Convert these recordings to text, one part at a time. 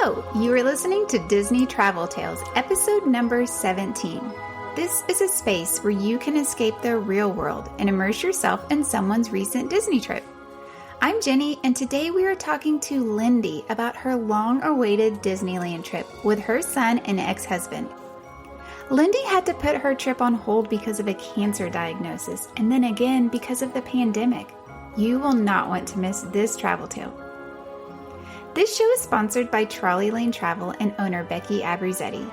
Hello, you are listening to Disney Travel Tales, episode number 17. This is a space where you can escape the real world and immerse yourself in someone's recent Disney trip. I'm Jenny, and today we are talking to Lyndi about her long-awaited Disneyland trip with her son and ex-husband. Lyndi had to put her trip on hold because of a cancer diagnosis, and then again because of the pandemic. You will not want to miss this travel tale. This show is sponsored by Trolley Lane Travel and owner Becky Abrizetti.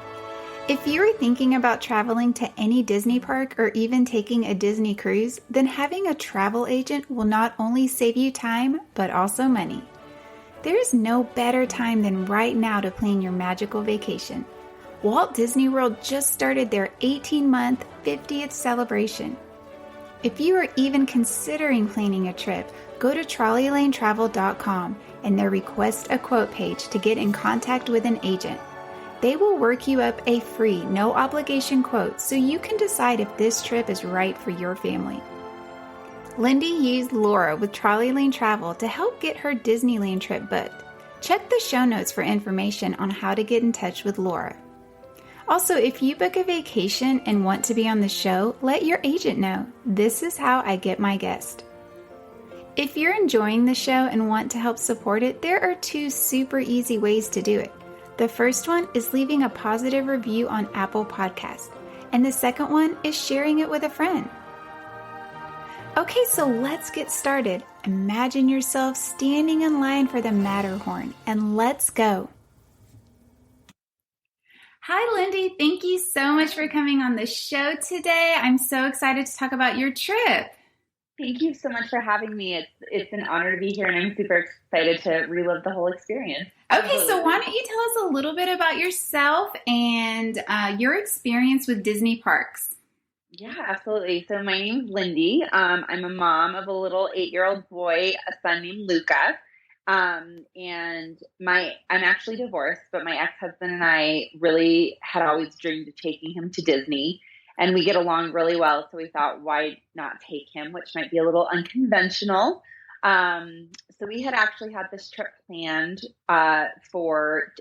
If you are thinking about traveling to any Disney park or even taking a Disney cruise, then having a travel agent will not only save you time, but also money. There is no better time than right now to plan your magical vacation. Walt Disney World just started their 18-month 50th celebration. If you are even considering planning a trip, go to trolleylanetravel.com and their Request a Quote page to get in contact with an agent. They will work you up a free, no-obligation quote so you can decide if this trip is right for your family. Lyndi used Laura with Trolley Lane Travel to help get her Disneyland trip booked. Check the show notes for information on how to get in touch with Laura. Also, if you book a vacation and want to be on the show, let your agent know. This is how I get my guest. If you're enjoying the show and want to help support it, there are two super easy ways to do it. The first one is leaving a positive review on Apple Podcasts, and the second one is sharing it with a friend. Okay, so let's get started. Imagine yourself standing in line for the Matterhorn, and let's go. Hi, Lyndi. Thank you so much for coming on the show today. I'm so excited to talk about your trip. Thank you so much for having me. It's an honor to be here, and I'm super excited to relive the whole experience. Okay, so why don't you tell us a little bit about yourself and your experience with Disney parks? Yeah, absolutely. So my name's Lyndi. I'm a mom of a little 8-year-old boy, a son named Luca. And I'm actually divorced, but my ex-husband and I really had always dreamed of taking him to Disney, and we get along really well. So we thought, why not take him, which might be a little unconventional. So we had actually had this trip planned, for,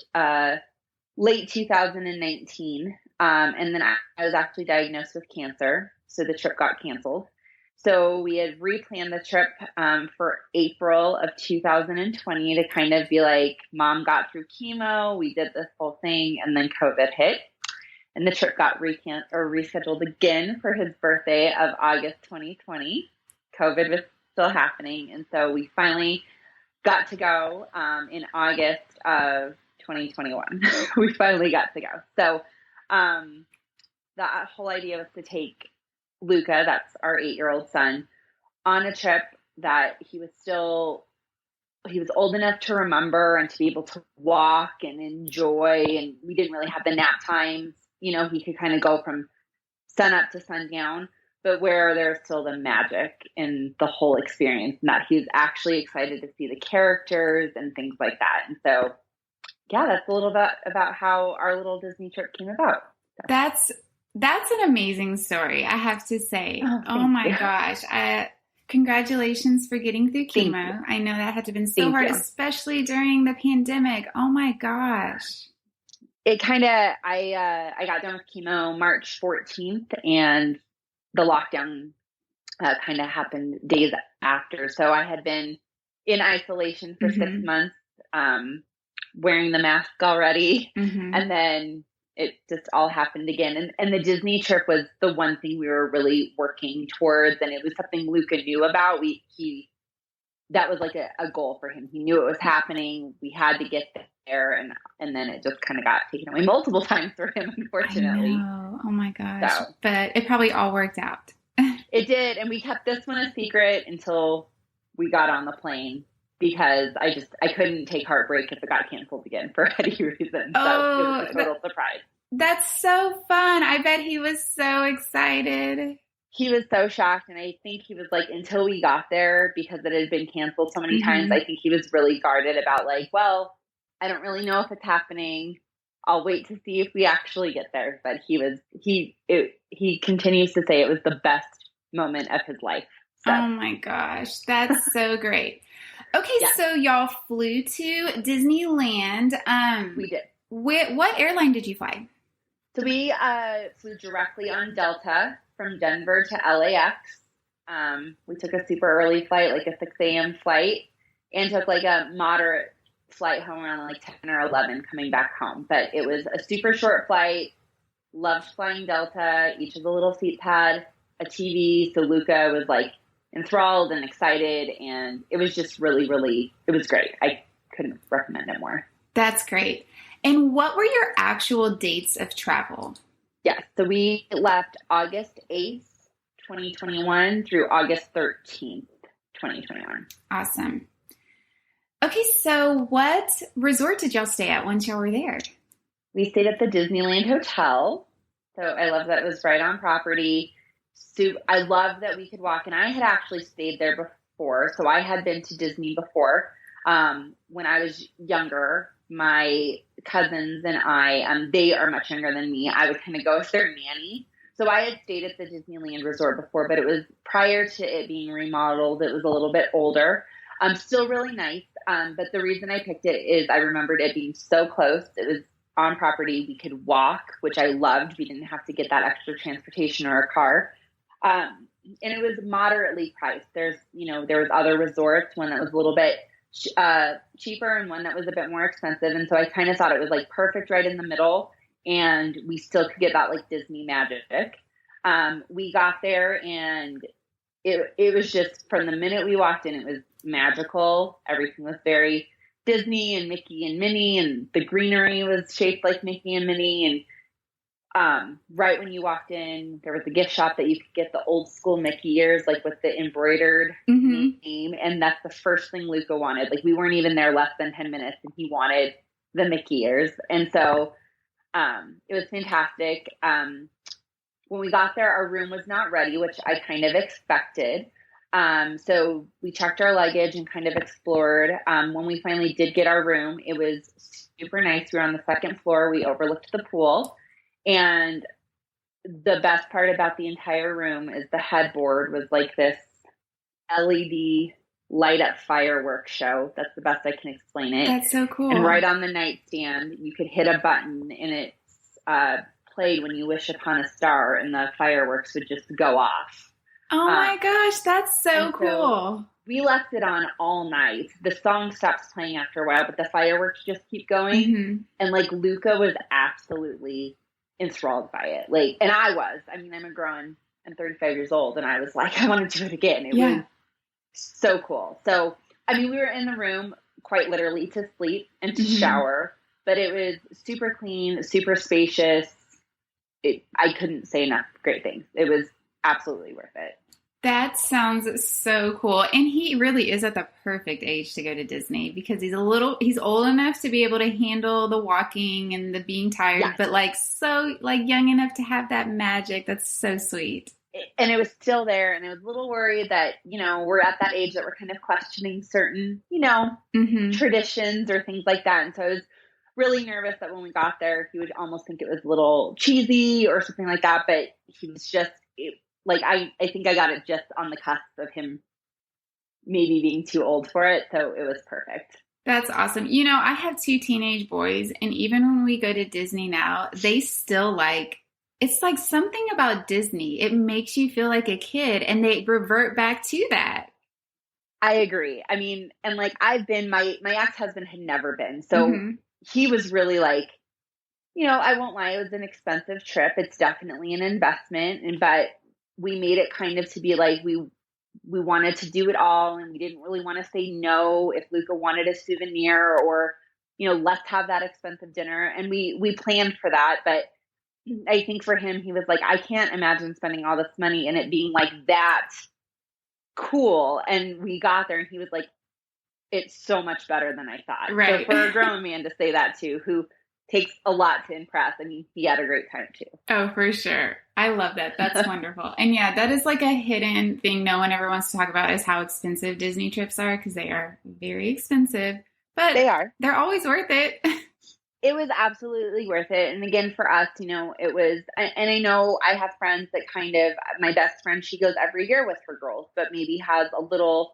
late 2019. And then I was actually diagnosed with cancer. So the trip got canceled. So we had replanned the trip for April of 2020 to kind of be like, Mom got through chemo, we did this whole thing, and then COVID hit. And the trip got rescheduled again for his birthday of August 2020. COVID was still happening. And so we finally got to go in August of 2021. We finally got to go. So that whole idea was to take Luca, that's our 8-year-old son, on a trip that he was old enough to remember and to be able to walk and enjoy. And we didn't really have the nap times. You know, he could kind of go from sun up to sundown, but where there's still the magic in the whole experience, and that he's actually excited to see the characters and things like that. And so, yeah, that's a little bit about how our little Disney trip came about. So. That's an amazing story, I have to say. Oh my gosh. Congratulations for getting through chemo. I know that had to have been so hard, especially during the pandemic. Oh my gosh. It kind of, I got done with chemo March 14th, and the lockdown kind of happened days after. So I had been in isolation for 6 months, wearing the mask already. And then it just all happened again. And the Disney trip was the one thing we were really working towards. And it was something Luca knew about. That was like a goal for him. He knew it was happening. We had to get there. And then it just kind of got taken away multiple times for him, unfortunately. I know. Oh my gosh. So, but it probably all worked out. It did. And we kept this one a secret until we got on the plane, because I couldn't take heartbreak if it got canceled again for any reason. So it was a total surprise. That's so fun. I bet he was so excited. He was so shocked. And I think he was like, until we got there, because it had been canceled so many times, I think he was really guarded about like, well, I don't really know if it's happening. I'll wait to see if we actually get there. But he continues to say it was the best moment of his life. So. Oh my gosh. That's so great. Okay, Yes, so y'all flew to Disneyland. we did. What airline did you fly? So we flew directly on Delta from Denver to LAX. We took a super early flight, like a 6 a.m. flight, and took like a moderate flight home around like 10 or 11 coming back home. But it was a super short flight. Loved flying Delta. Each of the little seats had a TV. So Luca was like enthralled and excited. And it was just really, really, it was great. I couldn't recommend it more. That's great. And what were your actual dates of travel? Yes. So we left August 8th, 2021 through August 13th, 2021. Awesome. Okay, so what resort did y'all stay at once y'all were there? We stayed at the Disneyland Hotel. So I love that it was right on property. So I love that we could walk, and I had actually stayed there before. So I had been to Disney before. When I was younger, my cousins and I, they are much younger than me. I would kind of go as their nanny. So I had stayed at the Disneyland Resort before, but it was prior to it being remodeled. It was a little bit older. Still really nice. But the reason I picked it is I remembered it being so close. It was on property. We could walk, which I loved. We didn't have to get that extra transportation or a car. And it was moderately priced. There was other resorts, one that was a little bit cheaper and one that was a bit more expensive. And so I kind of thought it was like perfect right in the middle, and we still could get that like Disney magic. We got there, and it was just from the minute we walked in, it was magical. Everything was very Disney and Mickey and Minnie, and the greenery was shaped like Mickey and Minnie. And right when you walked in, there was a gift shop that you could get the old school Mickey ears, like with the embroidered name. And that's the first thing Luca wanted. Like we weren't even there less than 10 minutes, and he wanted the Mickey ears. And so it was fantastic. When we got there, our room was not ready, which I kind of expected. So we checked our luggage and kind of explored. When we finally did get our room, it was super nice. We were on the second floor. We overlooked the pool. And the best part about the entire room is the headboard was like this LED light up fireworks show. That's the best I can explain it. That's so cool. And right on the nightstand, you could hit a button, and it played When You Wish Upon a Star, and the fireworks would just go off. Oh my gosh, that's so cool. So we left it on all night. The song stops playing after a while, but the fireworks just keep going. And like Luca was absolutely enthralled by it. Like, and I was. I mean, I'm 35 years old, and I was like, I want to do it again. It was so cool. So, I mean, we were in the room quite literally to sleep and to shower, but it was super clean, super spacious. I couldn't say enough great things. It was absolutely worth it. That sounds so cool. And he really is at the perfect age to go to Disney, because he's old enough to be able to handle the walking and the being tired, but so young enough to have that magic. That's so sweet. And it was still there. And I was a little worried that, we're at that age that we're kind of questioning certain, traditions or things like that. And so I was really nervous that when we got there, he would almost think it was a little cheesy or something like that. But he was just, I think I got it just on the cusp of him maybe being too old for it. So it was perfect. That's awesome. I have 2 teenage boys, and even when we go to Disney now, they still it's like something about Disney. It makes you feel like a kid, and they revert back to that. I agree. I mean, and I've been, my ex-husband had never been. So he was really I won't lie, it was an expensive trip. It's definitely an investment, but we made it kind of to be we wanted to do it all, and we didn't really want to say no if Luca wanted a souvenir or, let's have that expensive dinner. And we planned for that. But I think for him, he was like, I can't imagine spending all this money and it being that cool. And we got there, and he was like, it's so much better than I thought. Right. So for a grown man to say that too, who takes a lot to impress, I mean, he had a great time too. Oh, for sure. I love that. That's wonderful. And yeah, that is a hidden thing no one ever wants to talk about, is how expensive Disney trips are, because they are very expensive. But they are. They're always worth it. It was absolutely worth it. And again, for us, it was, and I know I have friends that my best friend, she goes every year with her girls, but maybe has a little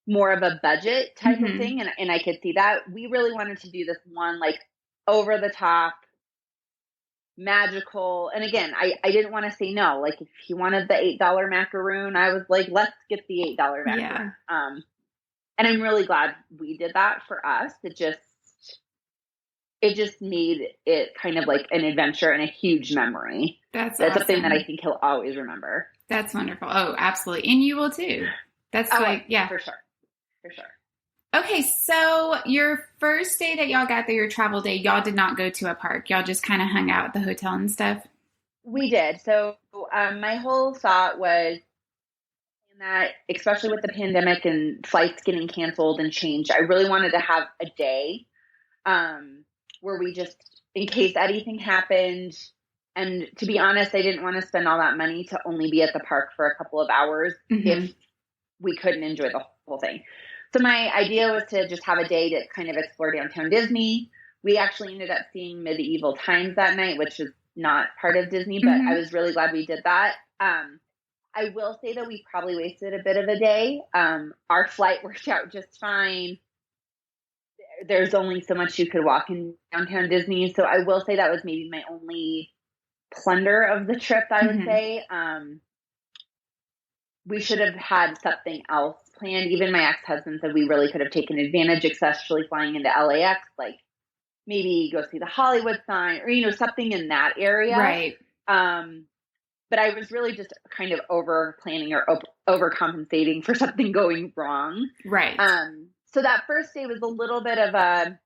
more of a budget type of thing. And I could see that. We really wanted to do this one, like, over the top, magical. And again, I didn't want to say no. Like, if he wanted the $8 macaroon, I was like, let's get the $8 macaroon. Yeah. And I'm really glad we did that for us. It just made it kind of like an adventure and a huge memory. That's something that I think he'll always remember. That's wonderful. Oh, absolutely. And you will too. That's yeah. For sure. For sure. Okay, so your first day that y'all got there, your travel day, y'all did not go to a park. Y'all just kind of hung out at the hotel and stuff? We did. So my whole thought was that, especially with the pandemic and flights getting canceled and changed, I really wanted to have a day where we just, in case anything happened, and to be honest, I didn't want to spend all that money to only be at the park for a couple of hours if we couldn't enjoy the whole thing. So my idea was to just have a day to kind of explore downtown Disney. We actually ended up seeing Medieval Times that night, which is not part of Disney, but I was really glad we did that. I will say that we probably wasted a bit of a day. Our flight worked out just fine. There's only so much you could walk in downtown Disney. So I will say that was maybe my only plunder of the trip, I would say. We should have had something else planned. Even my ex-husband said we really could have taken advantage, especially flying into LAX, like maybe go see the Hollywood sign or, something in that area. Right. But I was really just kind of over planning or overcompensating for something going wrong. Right. So that first day was a little bit of a,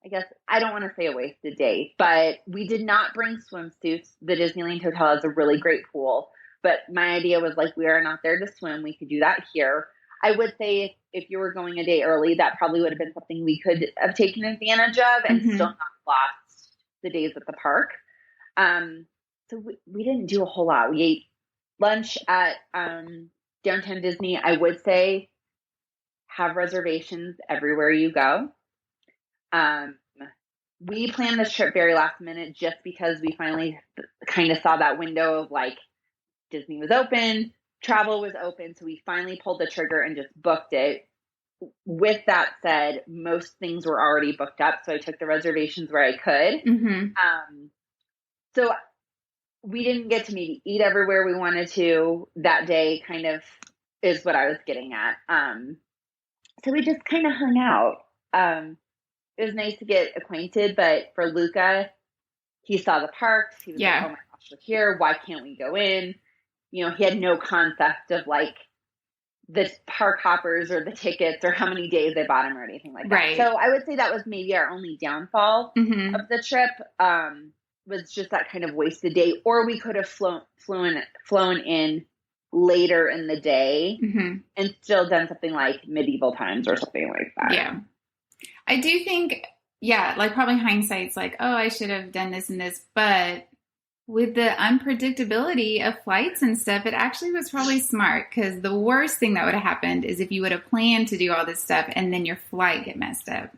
I guess, I don't want to say a wasted day, but we did not bring swimsuits. The Disneyland Hotel has a really great pool, but my idea was like, we are not there to swim. We could do that here. I would say if you were going a day early, that probably would have been something we could have taken advantage of and still not lost the days at the park. So we didn't do a whole lot. We ate lunch at downtown Disney. I would say have reservations everywhere you go. We planned this trip very last minute just because we finally kind of saw that window of like Disney was open, travel was open. So we finally pulled the trigger and just booked it. With that said, most things were already booked up. So I took the reservations where I could. So we didn't get to maybe eat everywhere we wanted to that day, kind of is what I was getting at. So we just kind of hung out. It was nice to get acquainted, but for Luca, he saw the parks. He was like, oh my gosh, we're here. Why can't we go in? He had no concept of like the park hoppers or the tickets or how many days they bought him or anything like that. Right. So I would say that was maybe our only downfall of the trip. Was just that kind of wasted day, or we could have flown in later in the day and still done something like Medieval Times or something like that. Yeah. I do think, like probably hindsight's like, oh, I should have done this and this, but with the unpredictability of flights and stuff, it actually was probably smart, because the worst thing that would have happened is if you would have planned to do all this stuff and then your flight get messed up.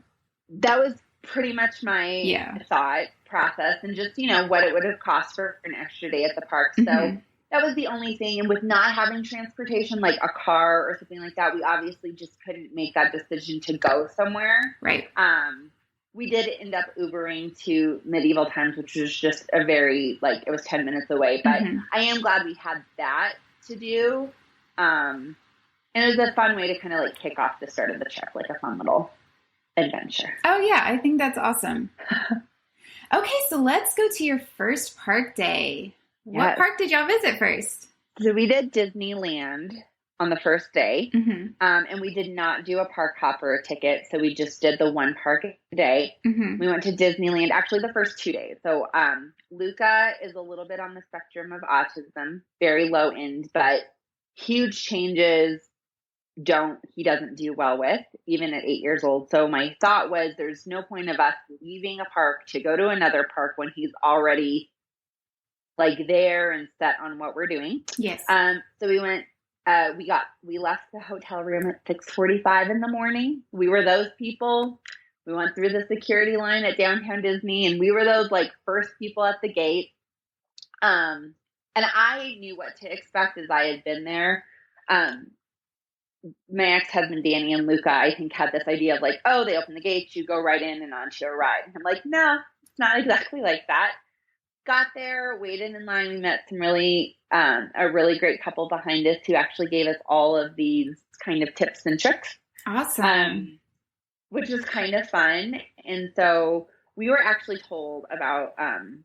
That was pretty much my thought process, and just, what it would have cost for an extra day at the park. So that was the only thing. And with not having transportation, like a car or something like that, we obviously just couldn't make that decision to go somewhere. Right. We did end up Ubering to Medieval Times, which was just a very, it was 10 minutes away, but I am glad we had that to do. And it was a fun way to kind of kick off the start of the trip, like a fun little adventure. Oh yeah, I think that's awesome. Okay, so let's go to your first park day. What park did y'all visit first? So we did Disneyland on the first day, and we did not do a park hopper ticket, so we just did the one park a day. We went to Disneyland actually the first 2 days. So Luca is a little bit on the spectrum of autism, very low end, but huge changes he doesn't do well with, even at 8 years old. So my thought was, there's no point of us leaving a park to go to another park when he's already there and set on what we're doing. Yes. So we went, we left the hotel room at 6:45 in the morning. We were those people. We went through the security line at downtown Disney, and we were those first people at the gate. And I knew what to expect as I had been there. my ex-husband, Danny, and Luca, I think had this idea of like, oh, they open the gates, you go right in and onto a ride. And I'm like, no, it's not exactly like that. Got there, waited in line. We met some a really great couple behind us who actually gave us all of these kind of tips and tricks. Awesome. Which was kind of fun. And so we were actually told about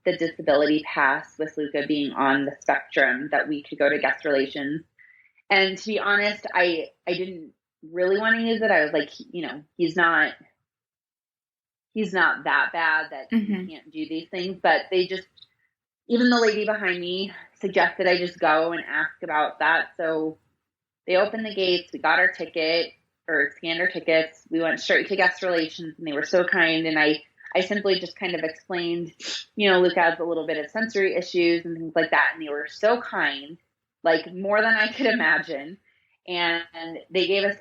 the disability pass with Luca being on the spectrum that we could go to guest relations. And to be honest, I didn't really want to use it. I was like, he's not that bad that he can't do these things. But even the lady behind me suggested I just go and ask about that. So they opened the gates. We got our ticket or scanned our tickets. We went straight to guest relations, and they were so kind. And I simply just kind of explained, Luca has a little bit of sensory issues and things like that. And they were so kind, like more than I could imagine. And they gave us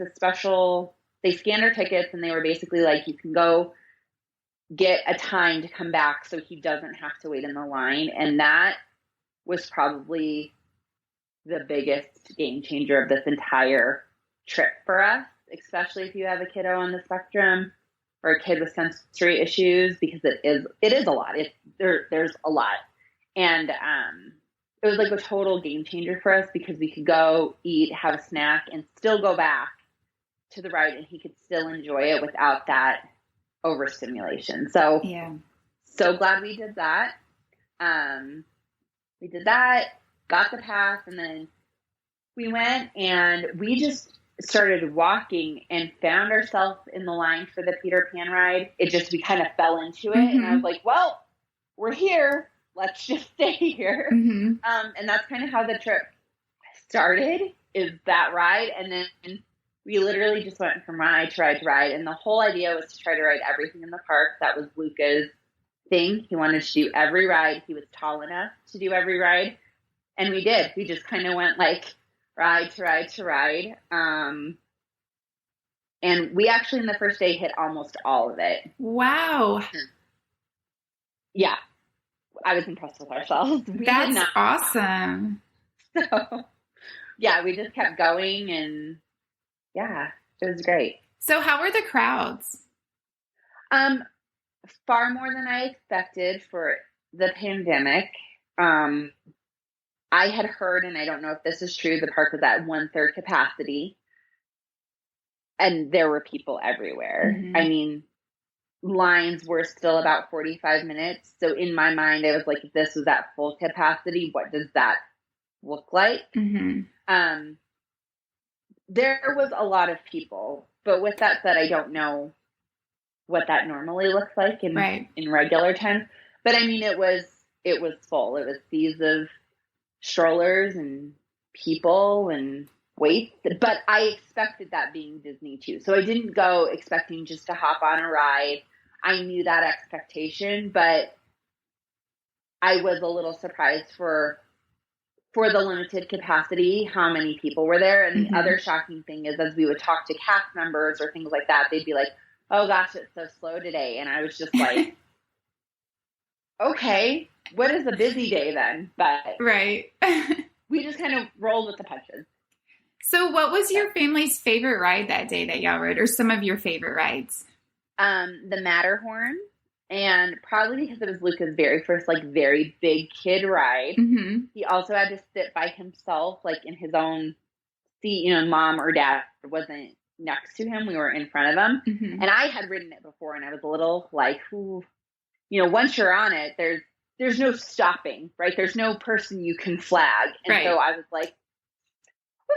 they scanned our tickets, and they were basically like, you can go get a time to come back so he doesn't have to wait in the line. And that was probably the biggest game changer of this entire trip for us, especially if you have a kiddo on the spectrum or a kid with sensory issues, because it is a lot. There's a lot. And it was like a total game changer for us because we could go eat, have a snack, and still go back to the ride, and he could still enjoy it without that overstimulation. So, so glad we did that. We did that, got the pass, and then we went and we just started walking and found ourselves in the line for the Peter Pan ride. We kind of fell into it. And I was like, well, we're here. Let's just stay here. And that's kind of how the trip started, is that ride. And then we literally just went from ride to ride to ride. And the whole idea was to try to ride everything in the park. That was Luca's thing. He wanted to do every ride. He was tall enough to do every ride. And we did. We just kind of went like ride to ride to ride. And we actually in the first day hit almost all of it. Wow. Yeah. I was impressed with ourselves. That's awesome. So, yeah, we just kept going, and yeah, it was great. So how were the crowds? Far more than I expected for the pandemic. I had heard, and I don't know if this is true, the park was at 1/3 capacity, and there were people everywhere. I mean, lines were still about 45 minutes. So in my mind, I was like, if this was at full capacity, what does that look like? There was a lot of people, but with that said, I don't know what that normally looks like in regular times. But I mean, it was full. It was seas of strollers and people and waits. But I expected that being Disney too. So I didn't go expecting just to hop on a ride. I knew that expectation, but I was a little surprised for the limited capacity, how many people were there. And the other shocking thing is, as we would talk to cast members or things like that, they'd be like, oh gosh, it's so slow today. And I was just like, okay, what is a busy day then? But we just kind of rolled with the punches. So what was your family's favorite ride that day that y'all rode, or some of your favorite rides? The Matterhorn. And probably because it was Luca's very first, like, very big kid ride. He also had to sit by himself, like, in his own seat. Mom or dad wasn't next to him. We were in front of him. And I had ridden it before, and I was a little like, ooh, once you're on it, there's no stopping, right? There's no person you can flag. And so I was like,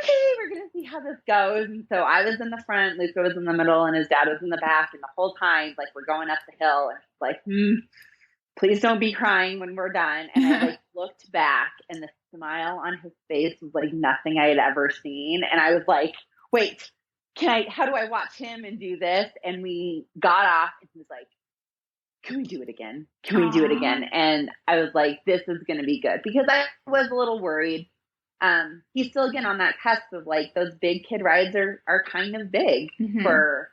okay, we're going to see how this goes. And so I was in the front, Luca was in the middle, and his dad was in the back. And the whole time, like, we're going up the hill, and it's like, please don't be crying when we're done. And I like looked back, and the smile on his face was like nothing I had ever seen. And I was like, wait, how do I watch him and do this? And we got off, and he was like, can we do it again? Can we do it again? And I was like, this is going to be good, because I was a little worried. He's still again on that cusp of like, those big kid rides are kind of big for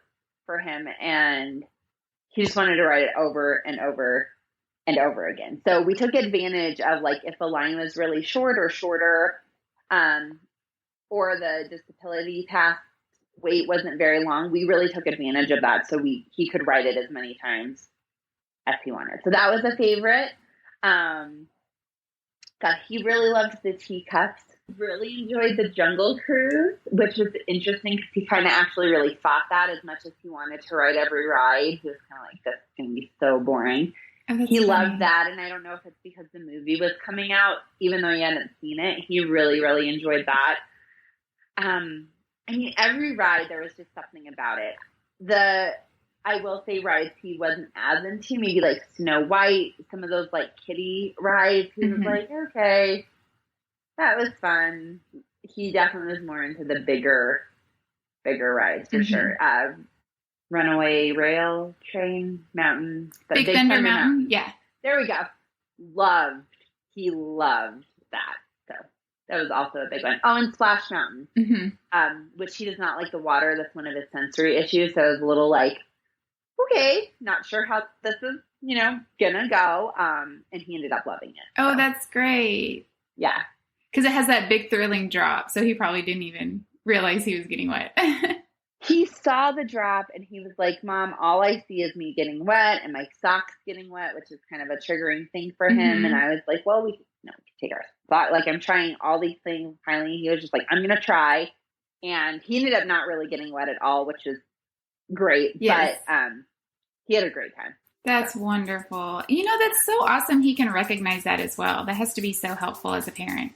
him. And he just wanted to ride it over and over and over again. So we took advantage of, like, if the line was really short or shorter, or the disability pass wait wasn't very long, we really took advantage of that. So he could ride it as many times as he wanted. So that was a favorite. God, he really loved the teacups. Really enjoyed the Jungle Cruise, which was interesting because he kind of actually really fought that as much as he wanted to ride every ride. He was kind of like, this is going to be so boring. Oh, he loved that, and I don't know if it's because the movie was coming out, even though he hadn't seen it. He really, really enjoyed that. I mean, every ride, there was just something about it. I will say rides he wasn't as into, maybe like Snow White, some of those like kiddie rides. He was like, okay, that was fun. He definitely was more into the bigger rides for sure. Runaway Rail Train Mountain. Big Thunder Mountain. Yeah. There we go. He loved that. So that was also a big one. Oh, and Splash Mountain, which he does not like the water. That's one of his sensory issues. So it was a little like, okay, not sure how this is, gonna go. And he ended up loving it. Oh, so. That's great. Yeah. Because it has that big thrilling drop. So he probably didn't even realize he was getting wet. He saw the drop and he was like, Mom, all I see is me getting wet and my socks getting wet, which is kind of a triggering thing for him. And I was like, well, we can take our spot. Like, I'm trying all these things. Finally, he was just like, I'm going to try. And he ended up not really getting wet at all, which is great. Yes. But he had a great time. That's wonderful. That's so awesome. He can recognize that as well. That has to be so helpful as a parent.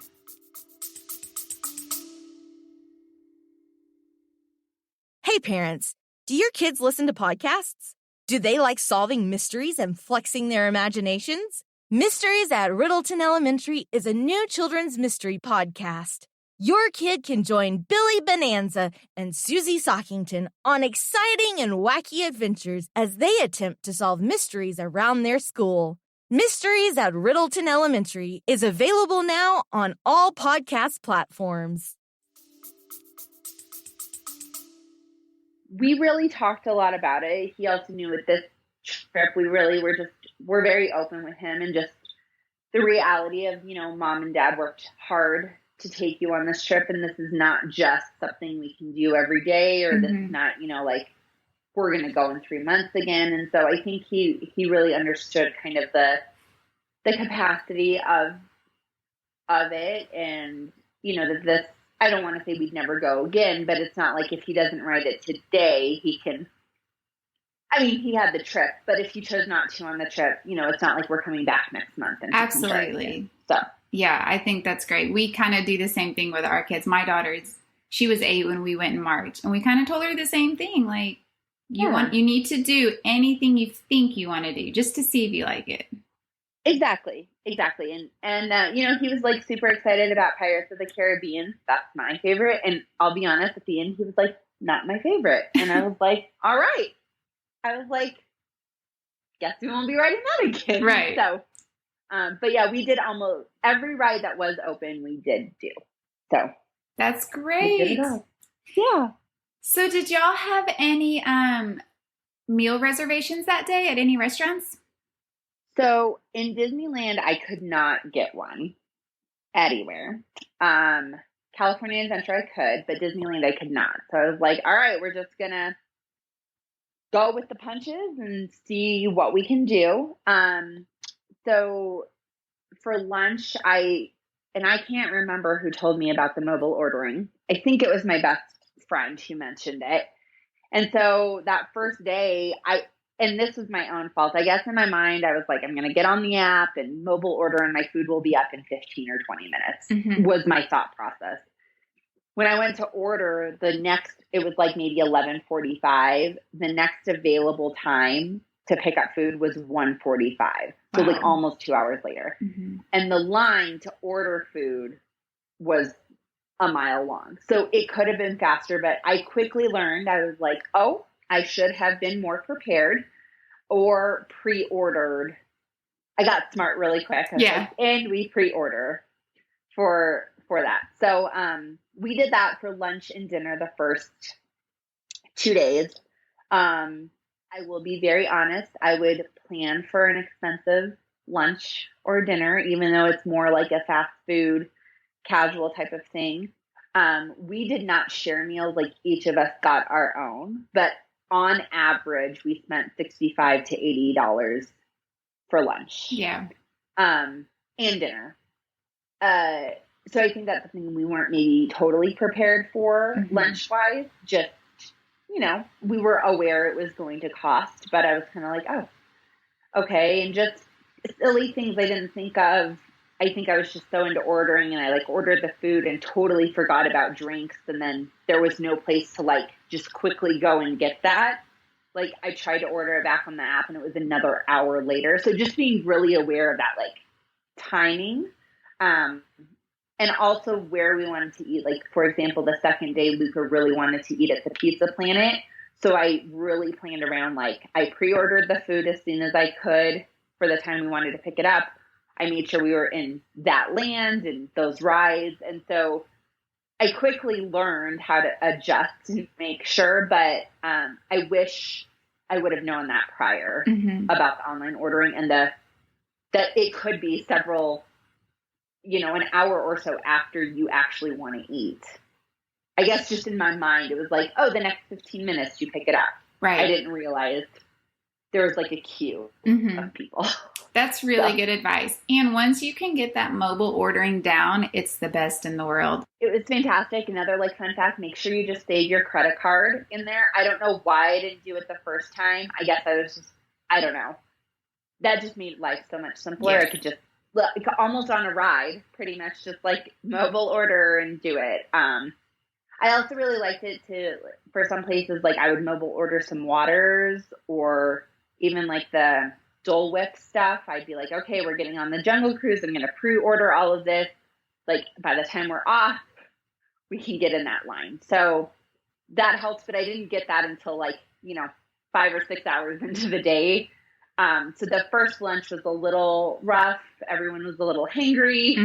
Hey parents, do your kids listen to podcasts? Do they like solving mysteries and flexing their imaginations? Mysteries at Riddleton Elementary is a new children's mystery podcast. Your kid can join Billy Bonanza and Susie Sockington on exciting and wacky adventures as they attempt to solve mysteries around their school. Mysteries at Riddleton Elementary is available now on all podcast platforms. We really talked a lot about it. He also knew with this trip, we're very open with him, and just the reality of, Mom and Dad worked hard to take you on this trip. And this is not just something we can do every day, or this is not, like we're going to go in 3 months again. And so I think he really understood kind of the capacity of it. And, that this, I don't want to say we'd never go again, but it's not like if he doesn't ride it today, he had the trip, but if he chose not to on the trip, it's not like we're coming back next month. And absolutely. So, yeah, I think that's great. We kind of do the same thing with our kids. My she was 8 when we went in March, and we kind of told her the same thing. Like, you need to do anything you think you want to do just to see if you like it. Exactly. And he was like super excited about Pirates of the Caribbean. That's my favorite. And I'll be honest, at the end, he was like, not my favorite. And I was like, all right. I was like, guess we won't be riding that again. Right. So, but yeah, we did almost every ride that was open, we did do. So that's great. Yeah. So did y'all have any meal reservations that day at any restaurants? So in Disneyland, I could not get one anywhere. California Adventure I could, but Disneyland I could not. So I was like, all right, we're just going to go with the punches and see what we can do. So for lunch, I can't remember who told me about the mobile ordering. I think it was my best friend who mentioned it. And so that first day, and this was my own fault. I guess in my mind, I was like, I'm going to get on the app and mobile order and my food will be up in 15 or 20 minutes was my thought process. When I went to order it was like maybe 11:45. The next available time to pick up food was 1:45. So like almost 2 hours later. And the line to order food was a mile long. So it could have been faster, but I quickly learned, I was like, oh, I should have been more prepared or pre-ordered. I got smart really quick. And we pre-order for that. So we did that for lunch and dinner the first 2 days. I will be very honest. I would plan for an expensive lunch or dinner, even though it's more like a fast food, casual type of thing. We did not share meals. Like each of us got our own, but on average, we spent $65 to $80 for lunch. Yeah. And dinner. So I think that's the thing we weren't maybe totally prepared for lunch-wise. Just, we were aware it was going to cost, but I was kind of like, oh, okay. And just silly things I didn't think of. I think I was just so into ordering, and I ordered the food and totally forgot about drinks. And then there was no place to just quickly go and get that. I tried to order it back on the app and it was another hour later. So just being really aware of that, timing, and also where we wanted to eat. For example, the second day, Luca really wanted to eat at the Pizza Planet. So I really planned around, I pre-ordered the food as soon as I could for the time we wanted to pick it up. I made sure we were in that land and those rides. And so I quickly learned how to adjust and make sure, but I wish I would have known that prior about the online ordering and that it could be several, an hour or so after you actually want to eat. I guess just in my mind, it was the next 15 minutes you pick it up. Right. I didn't realize there was a queue of people. That's really good advice. And once you can get that mobile ordering down, it's the best in the world. It was fantastic. Another fun fact, make sure you just save your credit card in there. I don't know why I didn't do it the first time. I guess I don't know. That just made life so much simpler. Yes. I could just almost on a ride, pretty much just mobile order and do it. I also really liked it for some places, I would mobile order some waters or even the Dole Whip stuff. I'd be okay, we're getting on the Jungle Cruise. I'm going to pre-order all of this. By the time we're off, we can get in that line. So that helps, but I didn't get that until 5 or 6 hours into the day. So the first lunch was a little rough. Everyone was a little hangry.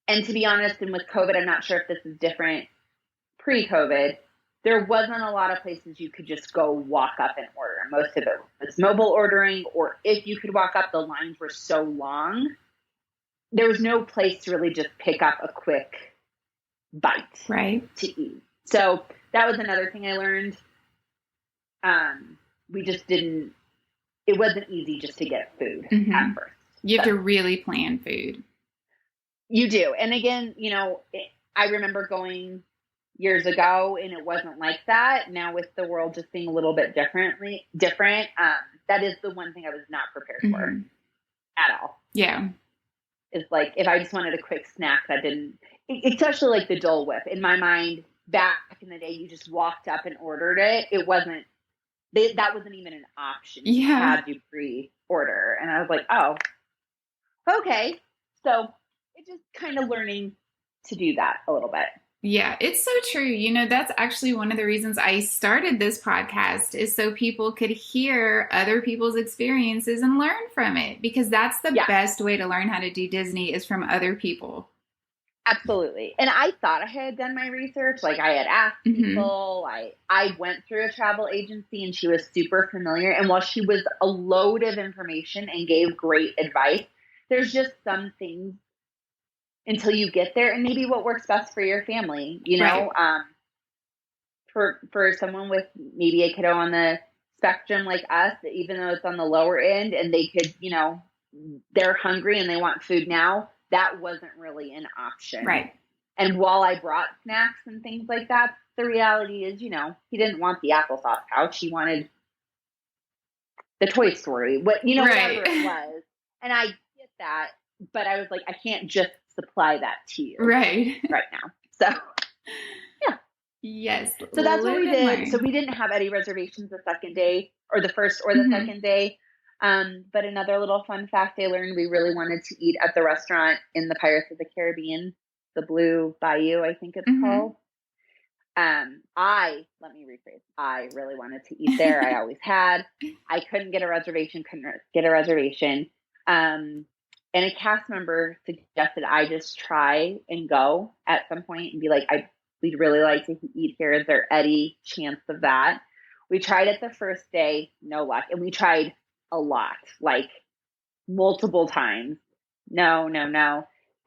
And to be honest, and with COVID, I'm not sure if this is different pre-COVID, there wasn't a lot of places you could just go walk up and order. Most of it was mobile ordering, or if you could walk up, the lines were so long. There was no place to really just pick up a quick bite to eat. So that was another thing I learned. We just didn't, it wasn't easy just to get food at first. You have to really plan food. You do. And again, I remember going years ago and it wasn't like that. Now with the world just being a little bit different, that is the one thing I was not prepared for at all. Yeah. It's if I just wanted a quick snack that didn't, especially the Dole Whip. In my mind, back in the day, you just walked up and ordered it. It wasn't, that wasn't even an option. You had to pre-order. And I was oh, okay. So it's just kind of learning to do that a little bit. Yeah, it's so true. That's actually one of the reasons I started this podcast is so people could hear other people's experiences and learn from it, because that's the best way to learn how to do Disney is from other people. Absolutely. And I thought I had done my research. I had asked people. I went through a travel agency and she was super familiar. And while she was a load of information and gave great advice, there's just some things until you get there and maybe what works best for your family, for someone with maybe a kiddo on the spectrum like us, even though it's on the lower end and they could, they're hungry and they want food now, that wasn't really an option. Right. And while I brought snacks and things like that, the reality is, he didn't want the applesauce pouch. He wanted the Toy Story, whatever it was. And I get that, but I was I can't just supply that to you right now. So yeah. Yes. So that's what we did. So we didn't have any reservations the second day or the first or the second day. But another little fun fact I learned, we really wanted to eat at the restaurant in the Pirates of the Caribbean, the Blue Bayou, I think it's called. Let me rephrase. I really wanted to eat there. I always had. I couldn't get a reservation. And a cast member suggested I just try and go at some point and be we'd really like to eat here. Is there any chance of that? We tried it the first day, no luck. And we tried a lot, multiple times. No.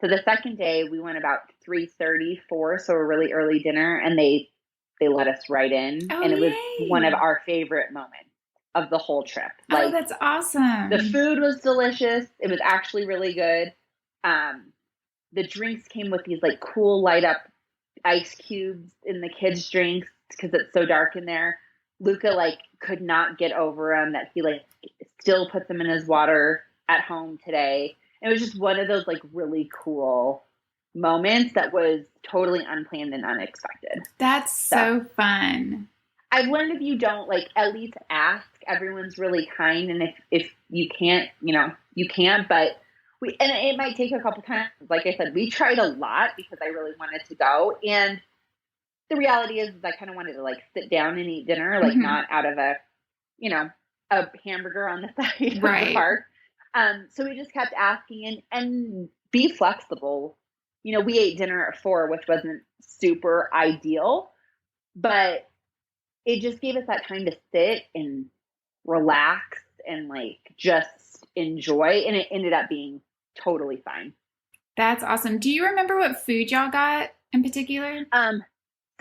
So the second day we went about 3:30, 4, so a really early dinner, and they let us right in. Oh, and it was yay. one of our favorite moments of the whole trip. Oh, that's awesome. The food was delicious. It was actually really good. The drinks came with these like cool light up ice cubes in the kids' drinks because it's so dark in there. Luca like could not get over them, that he like still puts them in his water at home today. It was just one of those like really cool moments that was totally unplanned and unexpected. That's so fun. I've learned if you don't, like, at least ask. Everyone's really kind, and if you can't, you can't. But and it might take a couple times. Like I said, we tried a lot because I really wanted to go, and the reality is I kind of wanted to like sit down and eat dinner, like not out of a hamburger on the side of the park. So we just kept asking and be flexible. We ate dinner at 4, which wasn't super ideal, but it just gave us that time to sit and relax and like just enjoy. And it ended up being totally fine. That's awesome. Do you remember what food y'all got in particular?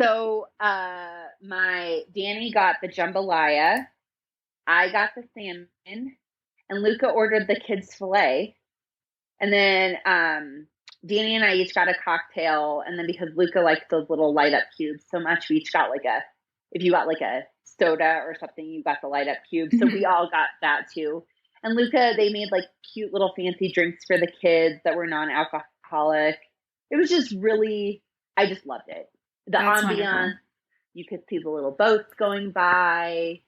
So my Danny got the jambalaya. I got the salmon, and Luca ordered the kids filet. And then Danny and I each got a cocktail. And then because Luca likes those little light up cubes so much, we each got if you got like a soda or something, you got the light up cube. So we all got that too. And Luca, they made like cute little fancy drinks for the kids that were non-alcoholic. It was just really, I just loved it. The That's ambiance, wonderful. You could see the little boats going by.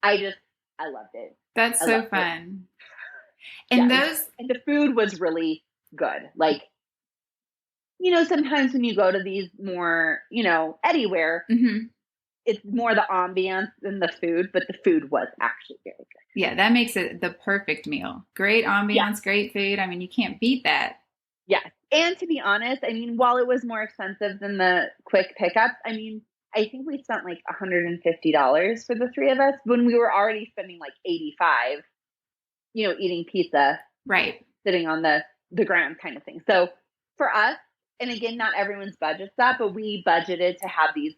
I loved it. That's so fun. And and the food was really good. Like, sometimes when you go to these more, anywhere, it's more the ambiance than the food, but the food was actually very good. Yeah, that makes it the perfect meal. Great ambiance, great food. I mean, you can't beat that. Yes. And to be honest, I mean, while it was more expensive than the quick pickups, I mean, I think we spent like $150 for the 3 of us when we were already spending like $85, eating pizza. Right. Sitting on the ground kind of thing. So for us, and again, not everyone's budget's that, but we budgeted to have these,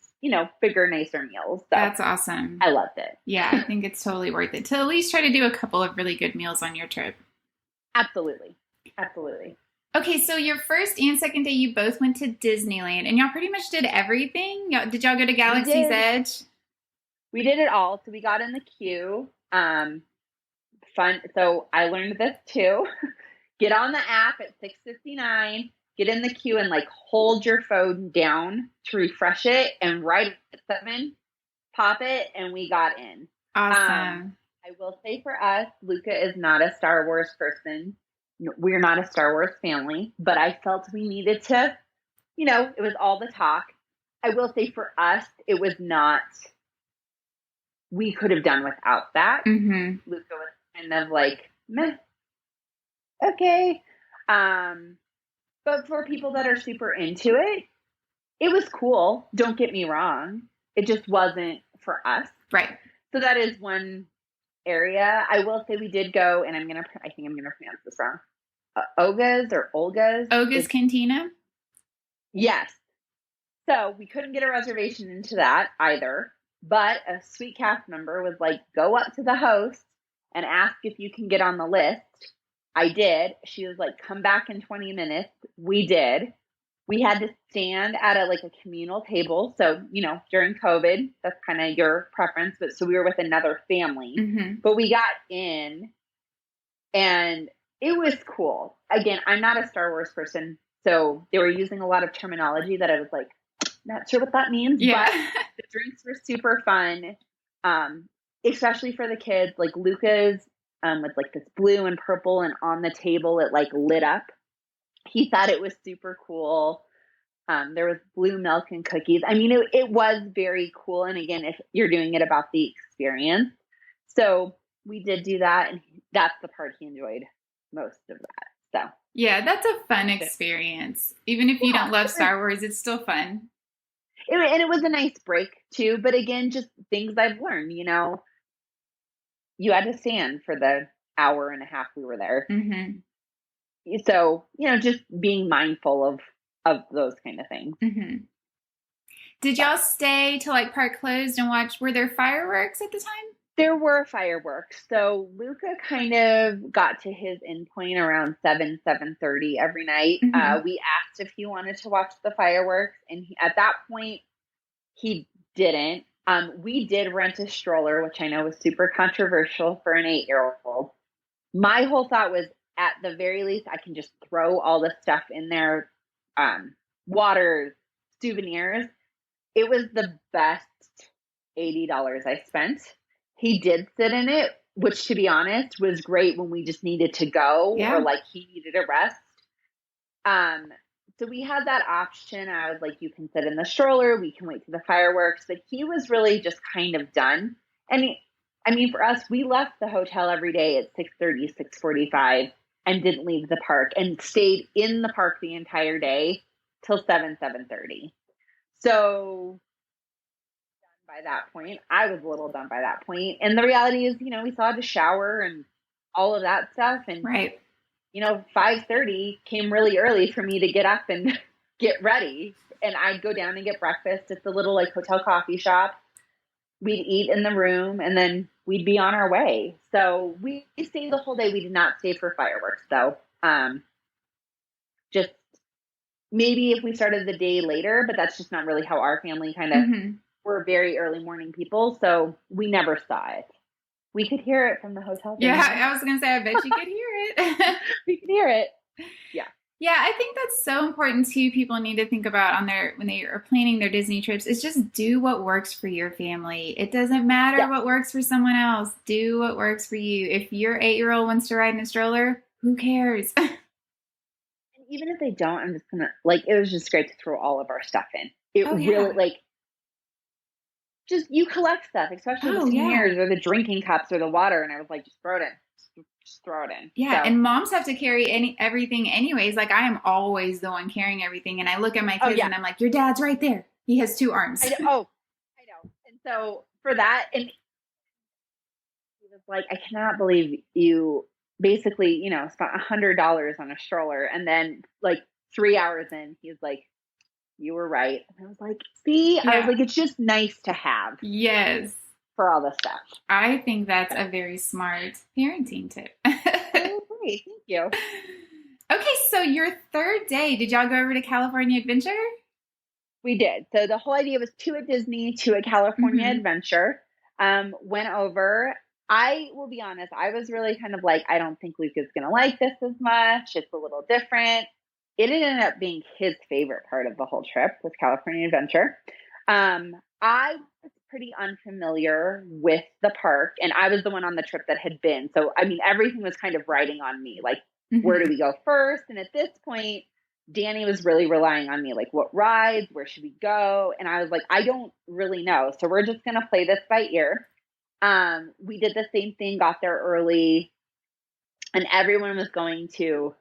bigger, nicer meals. So that's awesome. I loved it. Yeah, I think it's totally worth it to at least try to do a couple of really good meals on your trip. Absolutely. Absolutely. Okay, so your first and second day, you both went to Disneyland, and y'all pretty much did everything. Did y'all go to Galaxy's Edge? We did it all. So we got in the queue. Fun. So I learned this too. Get on the app at 6:59. Get in the queue and like hold your phone down to refresh it, and right at 7, pop it, and we got in. Awesome. I will say for us, Luca is not a Star Wars person. We're not a Star Wars family, but I felt we needed to, it was all the talk. I will say for us, it was not, we could have done without that. Luca was kind of like, meh, okay. But for people that are super into it, it was cool. Don't get me wrong. It just wasn't for us. Right. So that is one area. I will say we did go, and I think I'm going to pronounce this wrong. Olga's Cantina? Yes. So we couldn't get a reservation into that either, but a sweet cast member was like, go up to the host and ask if you can get on the list. I did. She was like, come back in 20 minutes. We did. We had to stand at a communal table. So, during COVID, that's kind of your preference. But so we were with another family, but we got in and it was cool. Again, I'm not a Star Wars person. So they were using a lot of terminology that I was like, not sure what that means. Yeah. But the drinks were super fun. Especially for the kids, like Luca's with like this blue and purple, and on the table, it like lit up. He thought it was super cool. There was blue milk and cookies. I mean, it was very cool. And again, if you're doing it about the experience. So we did do that. And that's the part he enjoyed most of that. So yeah, that's a fun experience. Even if you don't love Star Wars, it's still fun. And it was a nice break too. But again, just things I've learned, you had to stand for the hour and a half we were there. So, just being mindful of those kind of things. Mm-hmm. Did y'all stay till like park closed and watch? Were there fireworks at the time? There were fireworks. So Luca kind of got to his endpoint around 7:30 every night. Mm-hmm. We asked if he wanted to watch the fireworks, and at that point, he didn't. We did rent a stroller, which I know was super controversial for an 8-year-old. My whole thought was, at the very least, I can just throw all the stuff in there, water, souvenirs. It was the best $80 I spent. He did sit in it, which, to be honest, was great when we just needed to go or like he needed a rest. So we had that option. I was like, you can sit in the stroller. We can wait for the fireworks. But he was really just kind of done. And for us, we left the hotel every day at 6:30, 6:45 and didn't leave the park and stayed in the park the entire day till 7:30. So by that point, I was a little done by that point. And the reality is, we still had to shower and all of that stuff. And, right. 5:30 came really early for me to get up and get ready. And I'd go down and get breakfast at the little like hotel coffee shop. We'd eat in the room and then we'd be on our way. So we stayed the whole day. We did not stay for fireworks though. Just maybe if we started the day later, but that's just not really how our family kind of, mm-hmm. we're very early morning people. So we never saw it. We could hear it from the hotel. Yeah, I was going to say, I bet you could hear it. We could hear it. Yeah. Yeah, I think that's so important too. People need to think about when they are planning their Disney trips. It's just do what works for your family. It doesn't matter what works for someone else. Do what works for you. If your 8-year-old wants to ride in a stroller, who cares? And even if they don't, I'm just gonna it was just great to throw all of our stuff in. It really just you collect stuff, especially the souvenirs or the drinking cups or the water, and I was like, just throw it in. Just throw it in. Yeah, and moms have to carry everything anyways. Like, I am always the one carrying everything, and I look at my kids and I'm like, your dad's right there. He has 2 arms. I know. And so for that, and he was like, I cannot believe you basically, spent $100 on a stroller, and then 3 hours in, he's like, you were right. And I was like, see, I was like, it's just nice to have. Yes. For all this stuff. I think that's a very smart parenting tip. Oh, great. Thank you. Okay, so your third day, did y'all go over to California Adventure? We did. So the whole idea was 2 at Disney, 2 at California Adventure. Went over. I will be honest, I was really kind of like, I don't think Luke is going to like this as much. It's a little different. It ended up being his favorite part of the whole trip with California Adventure. I was pretty unfamiliar with the park, and I was the one on the trip that had been. So, everything was kind of riding on me. Like, where do we go first? And at this point, Danny was really relying on me. Like, what rides? Where should we go? And I was like, I don't really know. So we're just going to play this by ear. We did the same thing, got there early, and everyone was going to,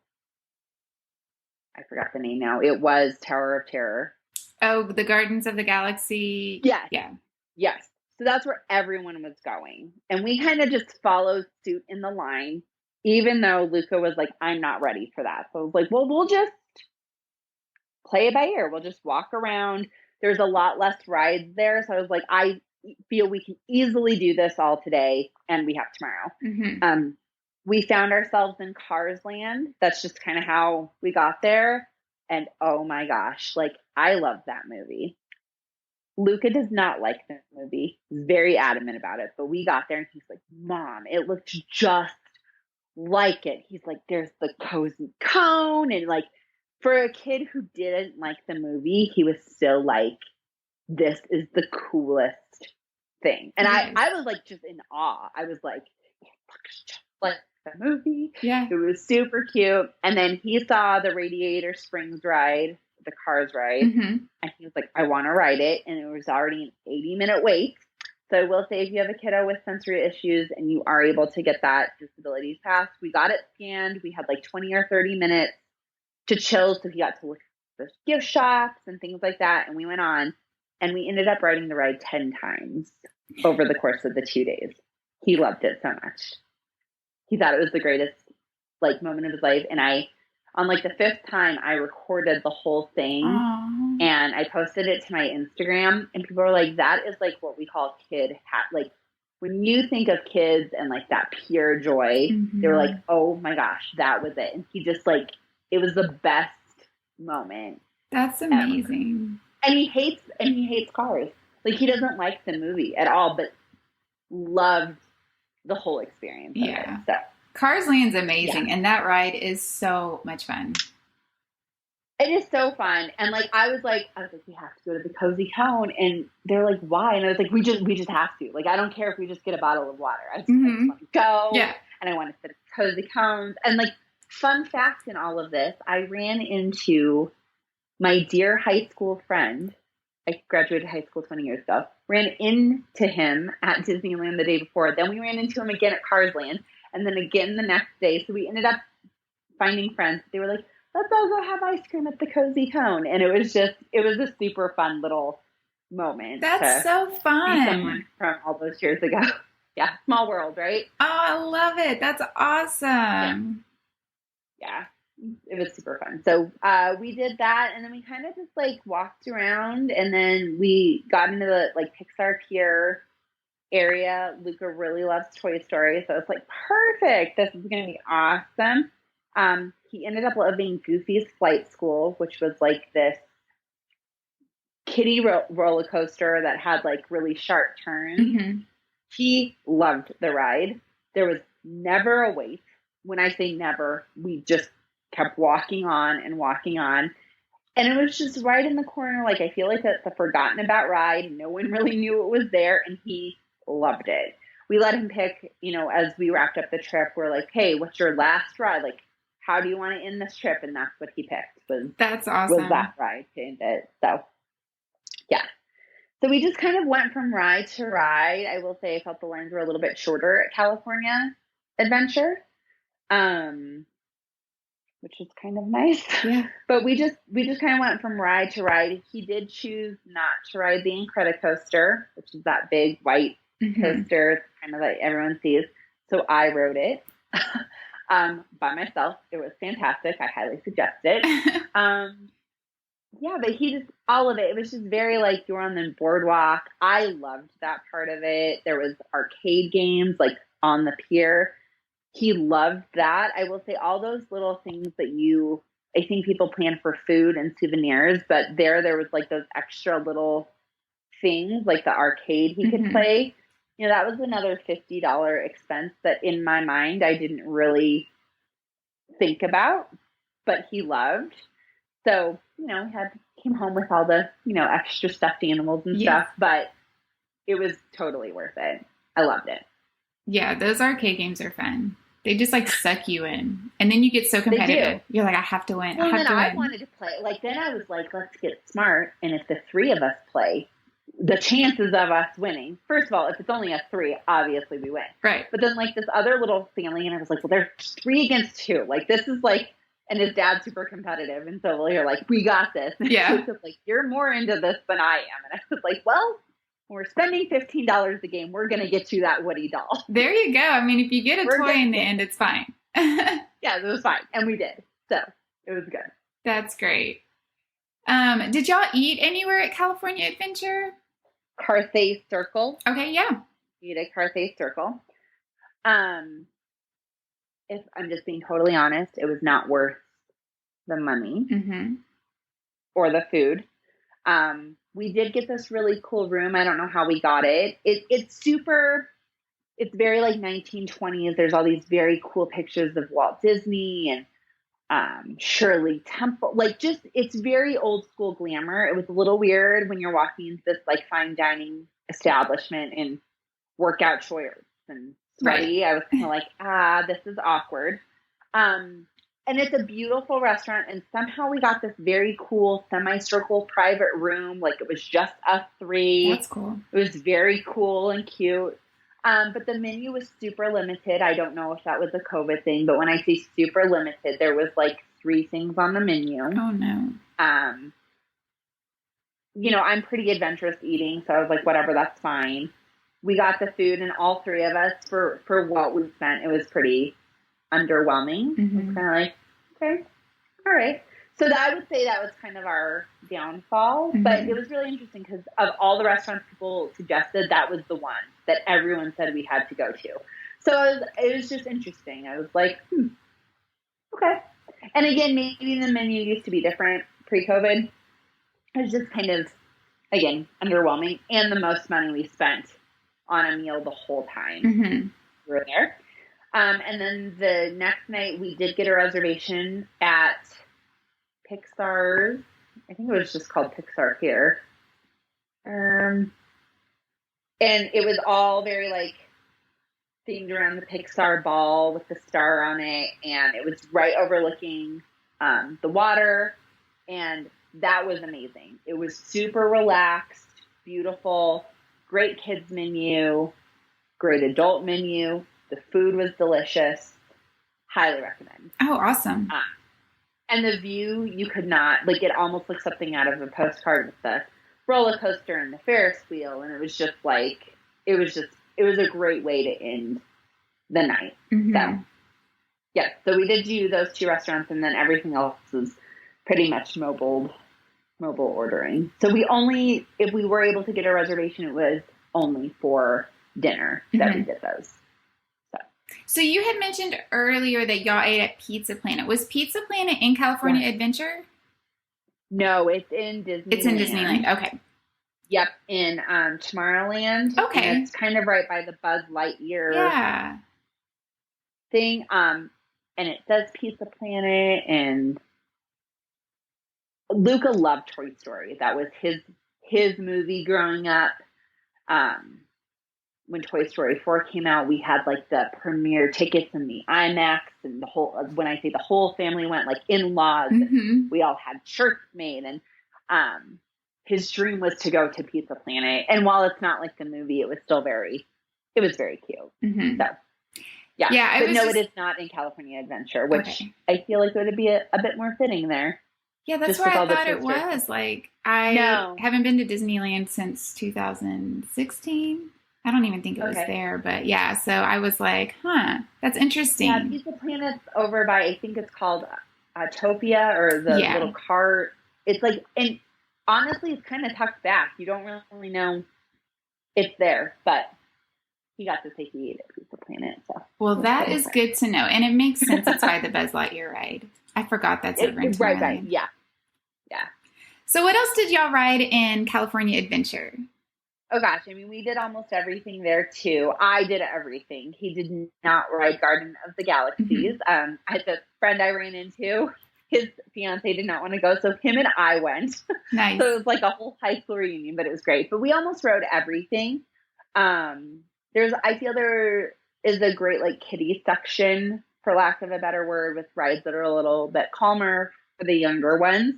I forgot the name now. It was Tower of Terror. Oh, the Gardens of the Galaxy. Yes. Yeah. Yes. So that's where everyone was going. And we kind of just followed suit in the line, even though Luca was like, I'm not ready for that. So I was like, well, we'll just play it by ear. We'll just walk around. There's a lot less rides there. So I was like, I feel we can easily do this all today, and we have tomorrow. We found ourselves in Cars Land. That's just kind of how we got there. And oh my gosh, I love that movie. Luca does not like the movie. He's very adamant about it. But we got there and he's like, Mom, it looked just like it. He's like, there's the cozy cone. And for a kid who didn't like the movie, he was still like, this is the coolest thing. And I was just in awe. I was like, it looks just like the movie. Yeah. It was super cute. And then he saw the Radiator Springs ride, the Cars ride, and he was like, I want to ride it. And it was already an 80-minute wait. So I will say, if you have a kiddo with sensory issues and you are able to get that disabilities pass, we got it scanned. We had 20 or 30 minutes to chill. So he got to look at those gift shops and things like that. And we went on, and we ended up riding the ride 10 times over the course of the 2 days. He loved it so much. He thought it was the greatest moment of his life. And I on like the fifth time, I recorded the whole thing. Aww. And I posted it to my Instagram, and people were like, that is like what we call like when you think of kids and like that pure joy, they were like, oh my gosh, that was it. And he just like, it was the best moment. That's amazing. Ever. And he hates cars. Like he doesn't like the movie at all, but loved the whole experience. Yeah. Of it, so. Cars Land's amazing, and that ride is so much fun. It is so fun. And like I was like, we have to go to the Cozy Cone, and they're like, why? And I was like, we just have to. Like, I don't care if we just get a bottle of water. I just want to go. Yeah. And I want to sit at Cozy Cones. And like, fun fact in all of this, I ran into my dear high school friend. I graduated high school 20 years ago. Ran into him at Disneyland the day before. Then we ran into him again at Cars Land, and then again the next day. So we ended up finding friends. They were like, let's all go have ice cream at the Cozy Cone. And it was a super fun little moment. That's so fun. Someone from all those years ago. Yeah. Small world, right? Oh, I love it. That's awesome. Yeah. It was super fun. So we did that, and then we kind of just like walked around, and then we got into the like Pixar Pier area. Luca really loves Toy Story, so it's like perfect. This is going to be awesome. He ended up loving Goofy's Flight School, which was like this kiddie roller coaster that had like really sharp turns. He loved the ride. There was never a wait. When I say never, we just kept walking on and walking on. And it was just right in the corner. Like, I feel like that's a forgotten about ride. No one really knew it was there, and he loved it. We let him pick, as we wrapped up the trip, we're like, hey, what's your last ride? Like, how do you want to end this trip? And that's what he picked. That's awesome. Was that ride to end it. So, yeah. So we just kind of went from ride to ride. I will say I felt the lines were a little bit shorter at California Adventure, which is kind of nice. Yeah. But we just kind of went from ride to ride. He did choose not to ride the Incredicoaster, which is that big white coaster, kind of like everyone sees. So I rode it by myself. It was fantastic. I highly suggest it. Yeah, but all of it. It was just very like you're on the boardwalk. I loved that part of it. There was arcade games like on the pier. He loved that. I will say all those little things that I think people plan for food and souvenirs, but there was like those extra little things like the arcade he could play. That was another $50 expense that in my mind I didn't really think about, but he loved. So, came home with all the, extra stuffed animals and stuff, but it was totally worth it. I loved it. Yeah, those arcade games are fun. They just like suck you in, and then you get so competitive. You're like, I have to win. I wanted to play. Like then I was like, let's get smart, and if the three of us play, the chances of us winning. First of all, if it's only us three, obviously we win. Right. But then like this other little family, and I was like, well, they're 3 against 2. Like this is like, and his dad's super competitive, and so you're like, we got this. Yeah. So like you're more into this than I am, and I was like, well. We're spending $15 a game. We're going to get you that Woody doll. There you go. I mean, if you get a toy in the end, it's fine. Yeah, it was fine. And we did. So it was good. That's great. Did y'all eat anywhere at California Adventure? Carthay Circle. Okay, yeah. Eat at Carthay Circle. If I'm just being totally honest, it was not worth the money or the food. We did get this really cool room. I don't know how we got it. It's very like 1920s. There's all these very cool pictures of Walt Disney and Shirley Temple. Like it's very old school glamour. It was a little weird when you're walking into this like fine dining establishment in workout shorts and sweaty. Right. I was kind of like, this is awkward. And it's a beautiful restaurant, and somehow we got this very cool semicircle private room. Like it was just us 3. That's cool. It was very cool and cute. But the menu was super limited. I don't know if that was a COVID thing, but when I say super limited, there was like 3 things on the menu. Oh no. I'm pretty adventurous eating, so I was like, whatever, that's fine. We got the food, and all 3 of us for what we spent, it was pretty underwhelming. It's kind of like, okay. All right. So I would say that was kind of our downfall, but it was really interesting because of all the restaurants people suggested, that was the one that everyone said we had to go to. So it was just interesting. I was like, okay. And again, maybe the menu used to be different pre-COVID. It was just kind of, again, underwhelming, and the most money we spent on a meal the whole time we were there. And then the next night we did get a reservation at Pixar's. I think it was just called Pixar here. And it was all very like themed around the Pixar ball with the star on it. And it was right overlooking the water. And that was amazing. It was super relaxed, beautiful, great kids menu, great adult menu. The food was delicious. Highly recommend. Oh, awesome. And the view, you could not, like, it almost looked something out of a postcard with the roller coaster and the Ferris wheel. And it was just like, it was a great way to end the night. So, yeah. So we did do those two restaurants, and then everything else was pretty much mobile ordering. So if we were able to get a reservation, it was only for dinner that we did those. So you had mentioned earlier that y'all ate at Pizza Planet. Was Pizza Planet in California Adventure? No, it's in Disneyland. It's in Disneyland. Okay. Yep, in Tomorrowland. Okay. And it's kind of right by the Buzz Lightyear thing. And it says Pizza Planet, and Luca loved Toy Story. That was his movie growing up. When Toy Story 4 came out, we had like the premiere tickets in the IMAX, and when I say the whole family went, like in-laws, and we all had shirts made, and his dream was to go to Pizza Planet. And while it's not like the movie, it was very cute. So yeah, it is not in California Adventure, which I feel like it would be a bit more fitting there. Yeah, that's why I thought it was. Like, I haven't been to Disneyland since 2016. I don't even think it was there, but yeah. So I was like, that's interesting. Yeah, Pizza Planet's over by, I think it's called Autopia, or the little cart. It's like, and honestly, it's kind of tucked back. You don't really know it's there, but he got to say he ate at Pizza Planet. So. Well, that is good to know. And it makes sense it's by the Buzz Lightyear ride. I forgot that's over in Tomorrowland. Right. Yeah. So what else did y'all ride in California Adventure? Oh gosh, I mean, we did almost everything there too. I did everything. He did not ride Garden of the Galaxies. The friend I ran into, his fiance did not want to go, so him and I went. Nice. So it was like a whole high school reunion, but it was great. But we almost rode everything. I feel there is a great like kiddie section, for lack of a better word, with rides that are a little bit calmer for the younger ones.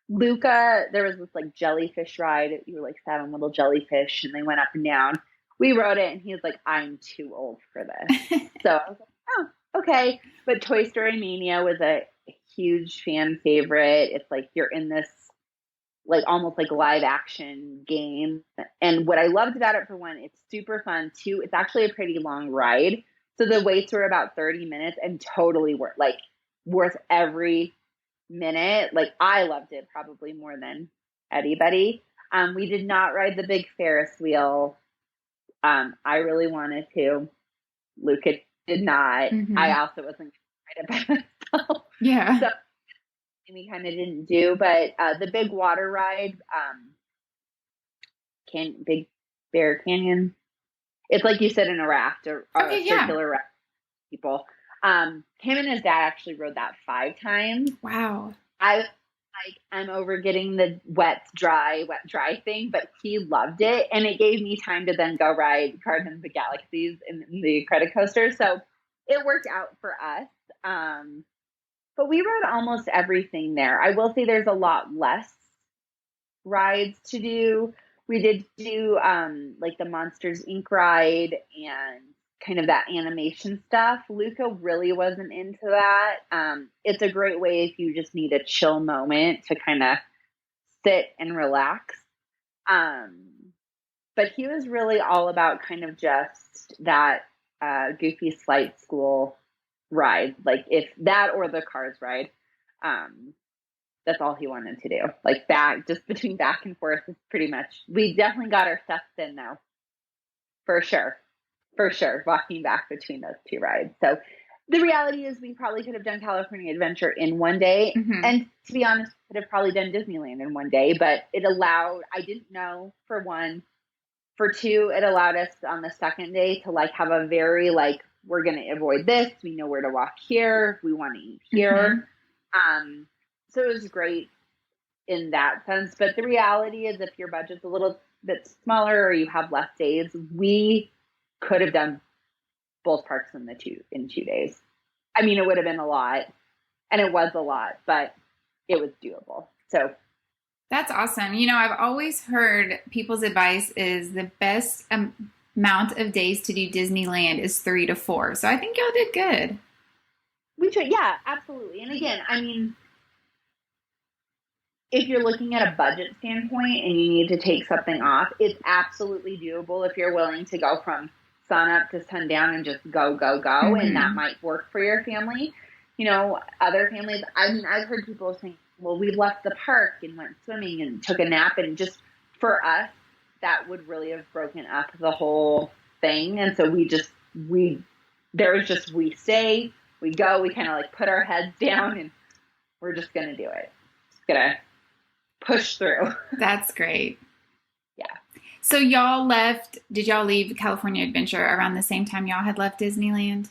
Luca, there was this like jellyfish ride. You were like 7 little jellyfish, and they went up and down. We rode it, and he was like, "I'm too old for this." So I was like, "Oh, okay." But Toy Story Mania was a huge fan favorite. It's like you're in this like almost like live action game. And what I loved about it, for one, it's super fun. 2, it's actually a pretty long ride. So the waits were about 30 minutes, and totally worth every minute. Like, I loved it probably more than anybody. We did not ride the big Ferris wheel. I really wanted to. Luca did not. I also wasn't going to ride it by myself. Yeah. So we kind of didn't do, but the big water ride, Big Bear Canyon. It's like you said, in a raft, or circular raft. People. Him and his dad actually rode that 5 times. Wow. I'm over getting the wet, dry thing, but he loved it. And it gave me time to then go ride Garden of the Galaxies in the credit coaster. So it worked out for us. But we rode almost everything there. I will say there's a lot less rides to do. We did do like the Monsters Inc. ride and kind of that animation stuff. Luca really wasn't into that. It's a great way if you just need a chill moment to kind of sit and relax. But he was really all about kind of just that Goofy Flight School ride, like if that or the Cars ride. That's all he wanted to do. Like just between back and forth is pretty much, we definitely got our steps in though. For sure. For sure. Walking back between those two rides. So the reality is we probably could have done California Adventure in one day. Mm-hmm. And to be honest, could have probably done Disneyland in one day, but it allowed, I didn't know, for one. For two, it allowed us on the second day to like have a very like, we're going to avoid this. We know where to walk here. We want to eat here. Mm-hmm. So it was great in that sense. But the reality is if your budget's a little bit smaller or you have less days, we could have done both parks in 2 days. I mean, it would have been a lot, and it was a lot, but it was doable. So that's awesome. You know, I've always heard people's advice is the best amount of days to do Disneyland is 3 to 4. So I think y'all did good. We tried. Yeah, absolutely. And again, I mean, if you're looking at a budget standpoint and you need to take something off, it's absolutely doable if you're willing to go from sun up to sundown and just go, Mm-hmm. and that might work for your family. You know, other families, I mean, I've heard people saying, well, we left the park and went swimming and took a nap, and just for us, that would really have broken up the whole thing. And so we stay, we go, we kind of like put our heads down and we're just going to do it. Just going to push through. That's great. Yeah. So did y'all leave California Adventure around the same time y'all had left Disneyland?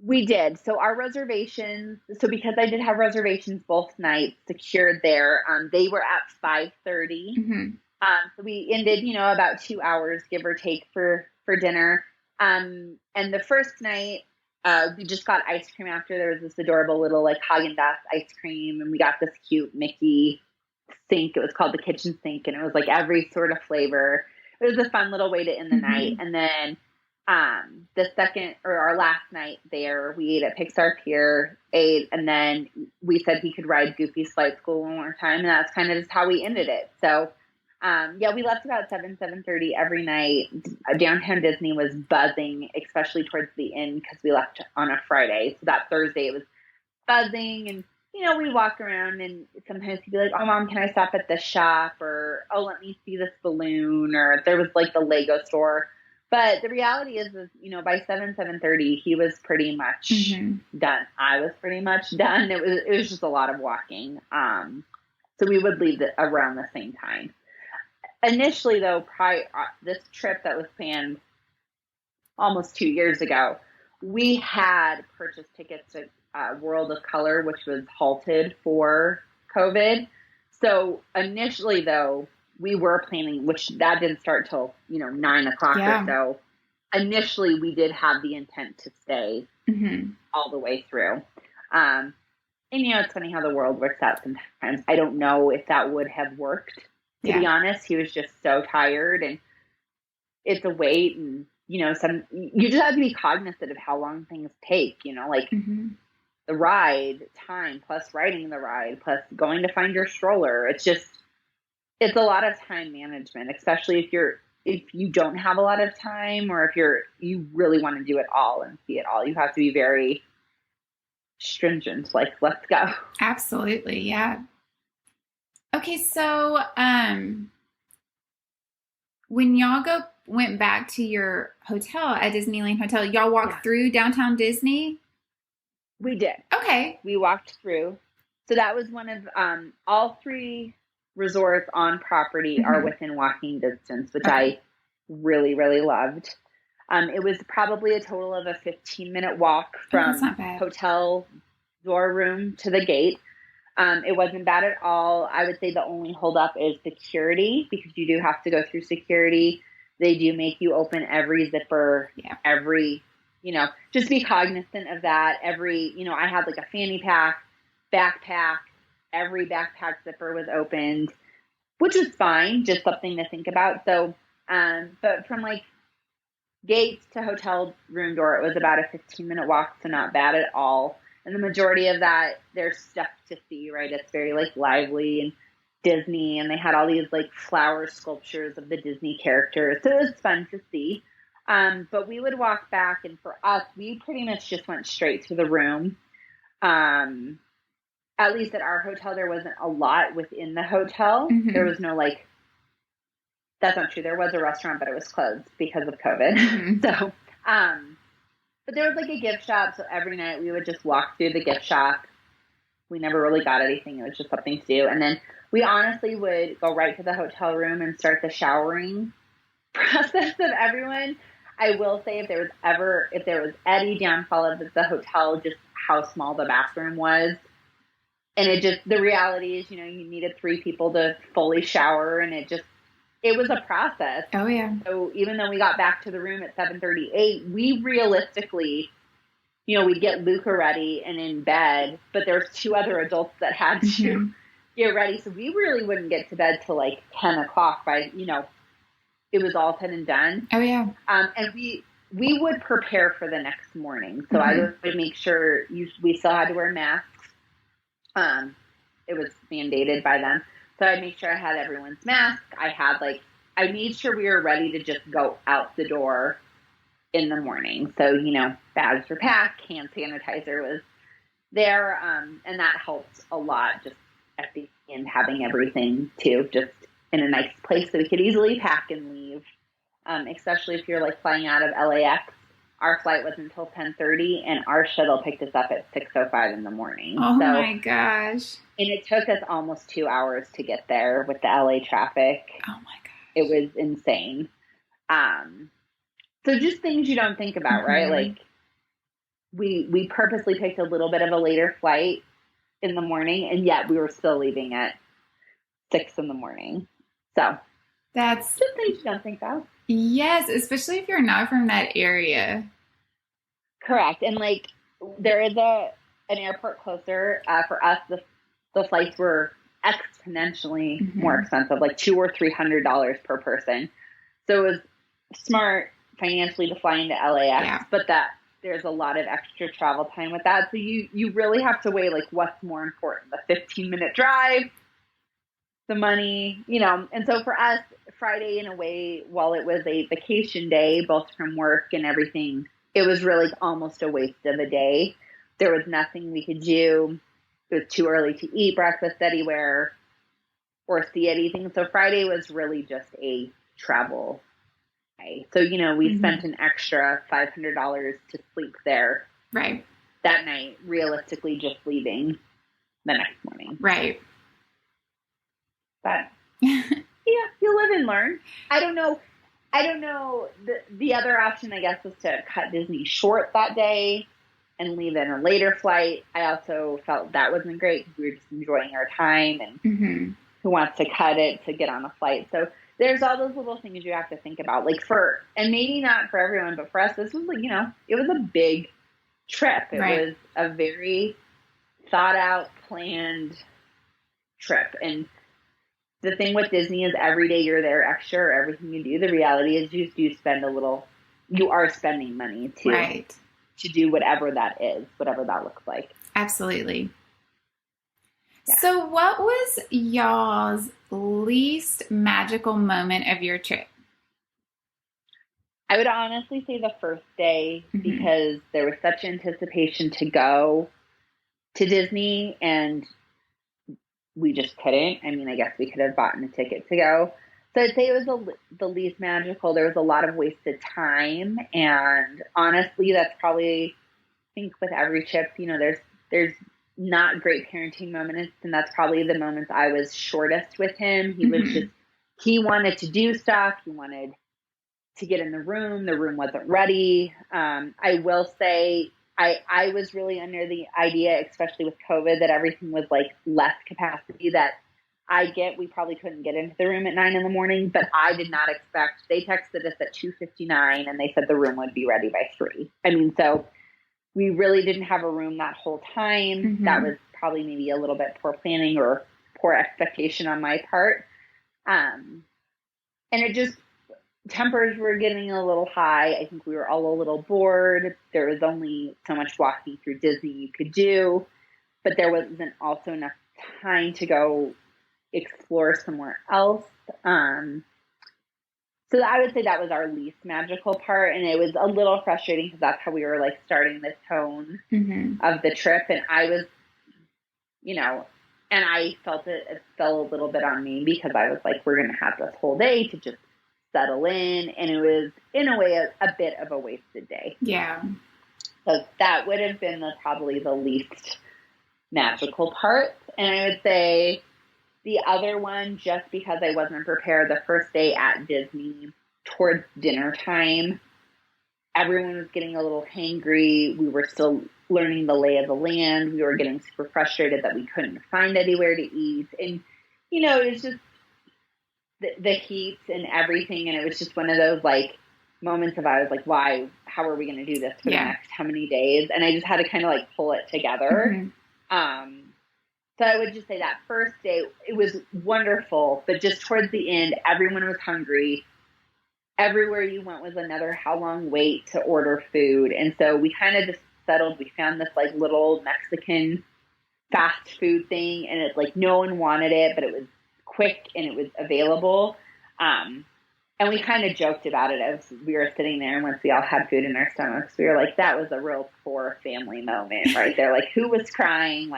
We did. So our reservations, because I did have reservations both nights secured there, they were at 5:30. Mm-hmm. So we ended, about 2 hours, give or take, for dinner. And the first night, we just got ice cream after. There was this adorable little like Haagen-Dazs ice cream, and we got this cute Mickey sink. It was called the kitchen sink, and it was like every sort of flavor. It was a fun little way to end the night. And then the second or our last night there, we ate at Pixar Pier, and then we said he could ride Goofy's Flight School one more time, and that's kind of just how we ended it. So we left about 7:30 every night. Downtown Disney was buzzing, especially towards the end because we left on a Friday. So that Thursday it was buzzing, and we walk around, and sometimes he'd be like, oh, Mom, can I stop at this shop? Or, oh, let me see this balloon. Or there was like the Lego store. But the reality is, by 7:30, he was pretty much done. I was pretty much done. It was just a lot of walking. So we would leave around the same time. Initially, though, this trip that was planned almost 2 years ago, we had purchased tickets to World of Color, which was halted for COVID. So initially, though, we were planning, which that didn't start till 9 o'clock or so. Initially, we did have the intent to stay all the way through. And it's funny how the world works out sometimes. I don't know if that would have worked. To be honest, he was just so tired, and it's a wait, and you just have to be cognizant of how long things take. The ride time plus riding the ride plus going to find your stroller. It's a lot of time management, especially if you don't have a lot of time, or if you really want to do it all and see it all. You have to be very stringent. Like, let's go. Absolutely. Yeah. Okay. So, when y'all went back to your hotel at Disneyland Hotel, y'all walked through downtown Disney? We did. Okay. We walked through. So that was one of all three resorts on property are within walking distance, which I really, really loved. It was probably a total of a 15-minute walk from hotel door room to the gate. It wasn't bad at all. I would say the only holdup is security, because you do have to go through security. They do make you open every zipper, just be cognizant of that. I had like a fanny pack, backpack, every backpack zipper was opened, which was fine, just something to think about. So, but from like gates to hotel room door, it was about a 15-minute walk, so not bad at all. And the majority of that, there's stuff to see, right? It's very like lively and Disney, and they had all these like flower sculptures of the Disney characters. So it was fun to see. But we would walk back, and for us, we pretty much just went straight to the room. at least at our hotel, there wasn't a lot within the hotel. Mm-hmm. There was no like, that's not true. There was a restaurant, but it was closed because of COVID. Mm-hmm. So, but there was like a gift shop. So every night we would just walk through the gift shop. We never really got anything. It was just something to do. And then we honestly would go right to the hotel room and start the showering process of everyone. I will say if there was any downfall of the hotel, just how small the bathroom was. And the reality is, you needed 3 people to fully shower, and it was a process. Oh yeah. So even though we got back to the room at 7:38, we realistically, we'd get Luca ready and in bed, but there's 2 other adults that had to Mm-hmm. get ready. So we really wouldn't get to bed till like 10 o'clock by, it was all said and done. Oh yeah. And we would prepare for the next morning. So Mm-hmm. I would make sure we still had to wear masks. It was mandated by them. So I'd make sure I had everyone's mask. I made sure we were ready to just go out the door in the morning. So, bags were packed, hand sanitizer was there. And that helped a lot just at the end, having everything too, just in a nice place so we could easily pack and leave. Especially if you're like flying out of LAX. Our flight was until 10:30 and our shuttle picked us up at 6:05 in the morning. Oh my gosh. And it took us almost 2 hours to get there with the LA traffic. Oh my gosh. It was insane. So just things you don't think about, right? Like we purposely picked a little bit of a later flight in the morning, and yet we were still leaving at 6 in the morning. So that's just things you don't think about. Yes, especially if you're not from that area. Correct. And like there is an airport closer. For us, the flights were exponentially Mm-hmm. more expensive, like $200 or $300 per person. So it was smart financially to fly into LAX, but there's a lot of extra travel time with that. So you really have to weigh like what's more important, the 15-minute drive, the money, And so for us, Friday, in a way, while it was a vacation day, both from work and everything, it was really almost a waste of a day. There was nothing we could do. It was too early to eat breakfast anywhere or see anything. So Friday was really just a travel day. So, we Mm-hmm. spent an extra $500 to sleep there. Right. That night, realistically just leaving the next morning. Right. But yeah, you live and learn. I don't know. The other option, I guess, was to cut Disney short that day and leave in a later flight. I also felt that wasn't great because we were just enjoying our time, and Mm-hmm. who wants to cut it to get on a flight? So there's all those little things you have to think about. Like and maybe not for everyone, but for us, this was like, it was a big trip. It Right. was a very thought out, planned trip. And the thing with Disney is every day you're there extra, or everything you do, the reality is you are spending money to do whatever that is, whatever that looks like. Absolutely. Yeah. So what was y'all's least magical moment of your trip? I would honestly say the first day, Mm-hmm. because there was such anticipation to go to Disney, and we just couldn't. I mean, I guess we could have bought a ticket to go. So I'd say it was the least magical. There was a lot of wasted time. And honestly, that's probably, I think with every trip, there's not great parenting moments. And that's probably the moments I was shortest with him. He Mm-hmm. was he wanted to do stuff. He wanted to get in the room. The room wasn't ready. I will say, I was really under the idea, especially with COVID, that everything was like less capacity. That we probably couldn't get into the room at 9 a.m, but I did not expect. They texted us at 2:59 and they said the room would be ready by 3. I mean, so we really didn't have a room that whole time. Mm-hmm. That was probably maybe a little bit poor planning or poor expectation on my part. And it just, tempers were getting a little high. I think we were all a little bored. There was only so much walking through Disney you could do, but there wasn't also enough time to go explore somewhere else. So I would say that was our least magical part, and it was a little frustrating because that's how we were like starting the tone Mm-hmm. of the trip. And I was and I felt it fell a little bit on me because I was like, we're going to have this whole day to just settle in. And it was, in a way, a bit of a wasted day. Yeah. So that would have been probably the least magical part. And I would say the other one, just because I wasn't prepared, the first day at Disney, towards dinner time, everyone was getting a little hangry. We were still learning the lay of the land. We were getting super frustrated that we couldn't find anywhere to eat. And, it was just the heat and everything. And it was just one of those moments of, I was like, why, how are we going to do this for the next how many days? And I just had to kind of pull it together. Mm-hmm. So I would just say that first day, it was wonderful, but just towards the end, everyone was hungry. Everywhere you went was another how long wait to order food. And so we kind of just settled. We found this little Mexican fast food thing, and it's no one wanted it, but it was quick and it was available. And we kind of joked about it as we were sitting there, and once we all had food in our stomachs, we were like, that was a real poor family moment right there. Who was crying?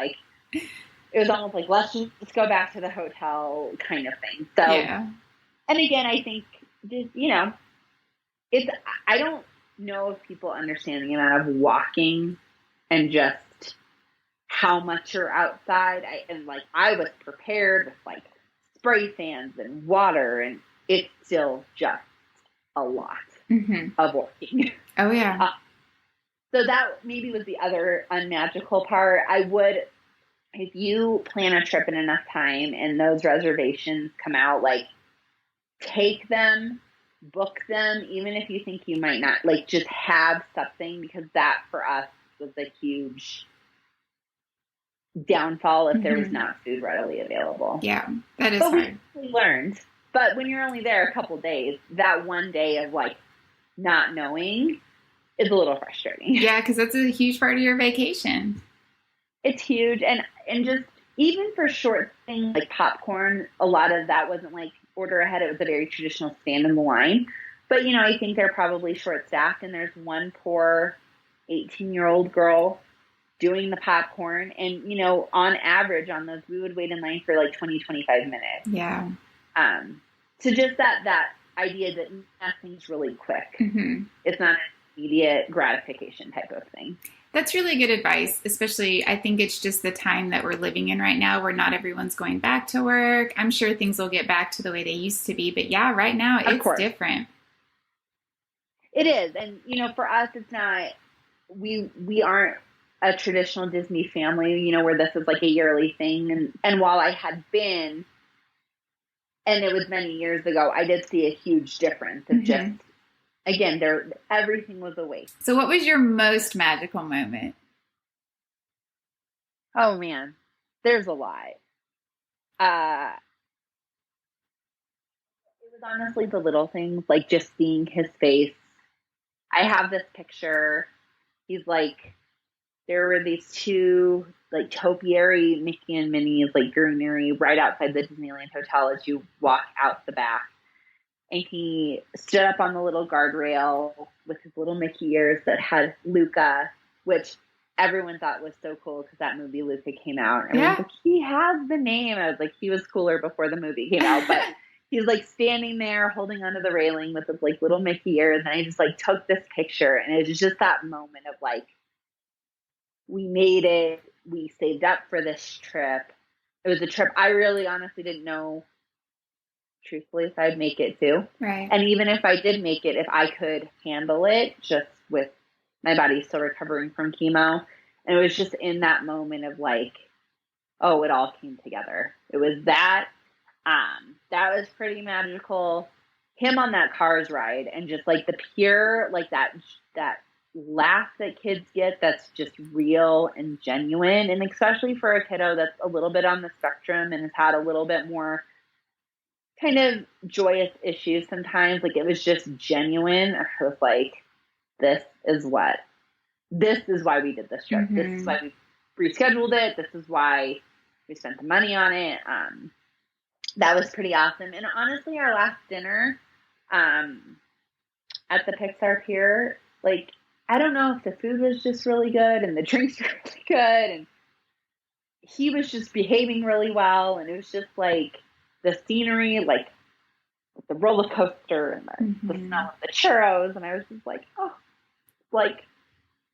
It was almost let's just go back to the hotel kind of thing. So, and again, I think just, it's, I don't know if people understand the amount of walking and just how much you're outside. I was prepared with spray fans and water, and it's still just a lot of walking. Oh yeah. So that maybe was the other unmagical part. I would, if you plan a trip in enough time and those reservations come out, take them, book them, even if you think you might not, just have something, because that for us was a huge downfall if there was not food readily available. Yeah, that is hard. We learned. But when you're only there a couple days, that one day of not knowing is a little frustrating. Yeah, because that's a huge part of your vacation. It's huge. And just even for short things like popcorn, a lot of that wasn't order ahead. It was a very traditional stand in the line. But, I think they're probably short-staffed, and there's one poor 18-year-old girl doing the popcorn. And, on average on those, we would wait in line for 20, 25 minutes. Yeah. So just that idea that nothing's really quick. Mm-hmm. It's not an immediate gratification type of thing. That's really good advice, especially I think it's just the time that we're living in right now where not everyone's going back to work. I'm sure things will get back to the way they used to be, but yeah, right now it's different. It is. And, for us, it's not, we aren't a traditional Disney family, where this is a yearly thing. And while I had been, and it was many years ago, I did see a huge difference of just, again, everything was a waste. So what was your most magical moment? Oh, man. There's a lot. It was honestly the little things, just seeing his face. I have this picture. He's there were these two, topiary Mickey and Minnie's, greenery right outside the Disneyland Hotel as you walk out the back. And he stood up on the little guardrail with his little Mickey ears that had Luca, which everyone thought was so cool because that movie Luca came out. And I was he has the name. I was he was cooler before the movie came out. But he's standing there holding onto the railing with his little Mickey ears. And I just took this picture. And it was just that moment of we made it. We saved up for this trip. It was a trip I really honestly didn't know, truthfully, if I'd make it to. Right. And even if I did make it, if I could handle it, just with my body still recovering from chemo. And it was just in that moment of oh, it all came together. It was that was pretty magical. Him on that Cars ride and just the pure, that laugh that kids get that's just real and genuine. And especially for a kiddo that's a little bit on the spectrum and has had a little bit more kind of joyous issues sometimes. It was just genuine. I was this is why we did this trip. Mm-hmm. This is why we rescheduled it. This is why we spent the money on it. That was pretty awesome. And honestly, our last dinner at the Pixar Pier, I don't know if the food was just really good and the drinks were really good. And he was just behaving really well. And it was just like the scenery, like the roller coaster and the smell of the churros. And I was just like, oh, like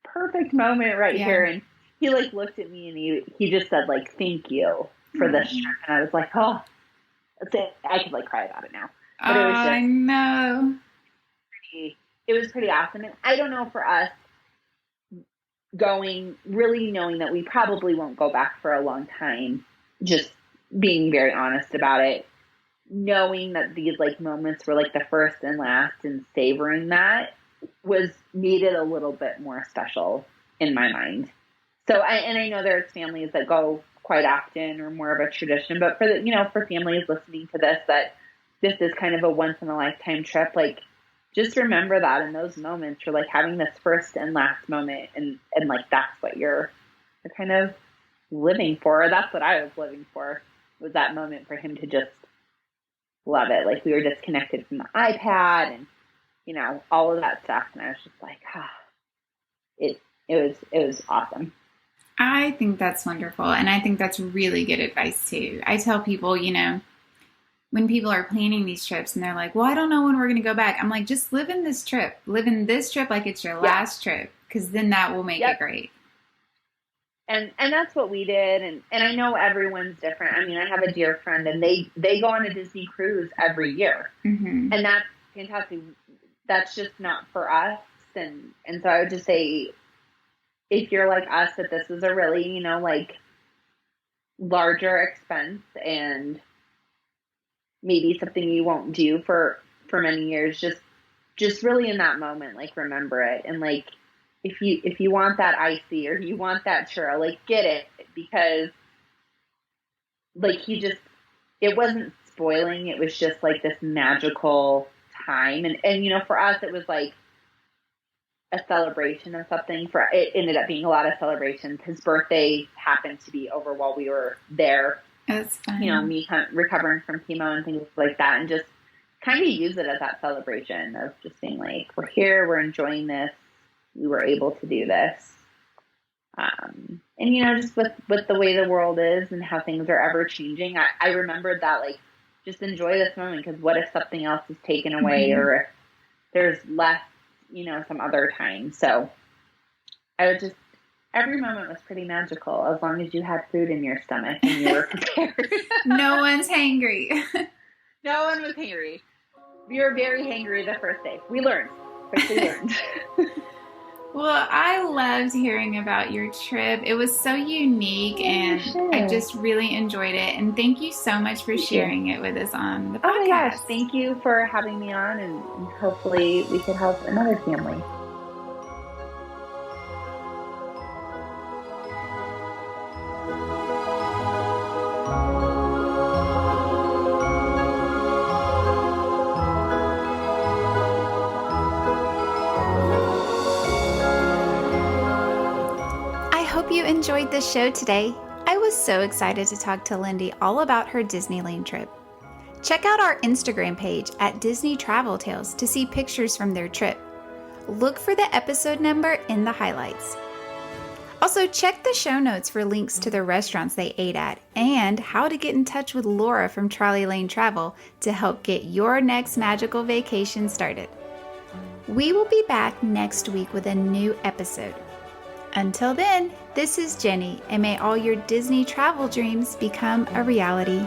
perfect moment right here. And he like looked at me and he just said like, thank you for this trip. And I was like, oh, that's it. I could like cry about it now. But it was just, I know. It was pretty awesome. And I don't know, for us, going, really knowing that we probably won't go back for a long time, just being very honest about it, knowing that these like moments were like the first and last, and savoring that made it a little bit more special in my mind. So I know there's families that go quite often or more of a tradition, but for families listening to this, that this is kind of a once in a lifetime trip, like just remember that in those moments you're like having this first and last moment, and like that's what you're kind of living for. That's what I was living for, was that moment for him to just love it. Like we were disconnected from the iPad and all of that stuff, and I was just like, it was awesome. I think that's wonderful, and I think that's really good advice too. I tell people, when people are planning these trips and they're like, well, I don't know when we're going to go back. I'm like, just live in this trip. Live in this trip like it's your last trip, because then that will make it great. And that's what we did. And I know everyone's different. I mean, I have a dear friend, and they go on a Disney cruise every year. Mm-hmm. And that's fantastic. That's just not for us. And so I would just say, if you're like us, that this is a really, like larger expense and maybe something you won't do for many years, just really in that moment, like remember it. And like, if you want that icy or you want that churro, like get it, because like it wasn't spoiling. It was just like this magical time. And for us, it was like a celebration of something. It ended up being a lot of celebrations. His birthday happened to be over while we were there. That's fun. Me recovering from chemo and things like that, and just kind of use it as that celebration of just being like, we're here, we're enjoying this, we were able to do this. And just with the way the world is and how things are ever changing, I remembered that, like, just enjoy this moment, because what if something else is taken away, or if there's less, some other time. So I would just, every moment was pretty magical, as long as you had food in your stomach and you were prepared. No one's hangry. No one was hangry. We were very hangry the first day. We quickly learned. Well, I loved hearing about your trip. It was so unique, and I just really enjoyed it. And thank you so much for sharing it with us on the podcast. Oh my gosh, thank you for having me on, and hopefully we could help another family. You enjoyed the show today. I was so excited to talk to Lyndi all about her Disneyland trip. Check out our Instagram page at Disney Travel Tales to see pictures from their trip. Look for the episode number in the highlights. Also, check the show notes for links to the restaurants they ate at and how to get in touch with Laura from Trolley Lane Travel to help get your next magical vacation started. We will be back next week with a new episode. Until then, this is Jenny, and may all your Disney travel dreams become a reality.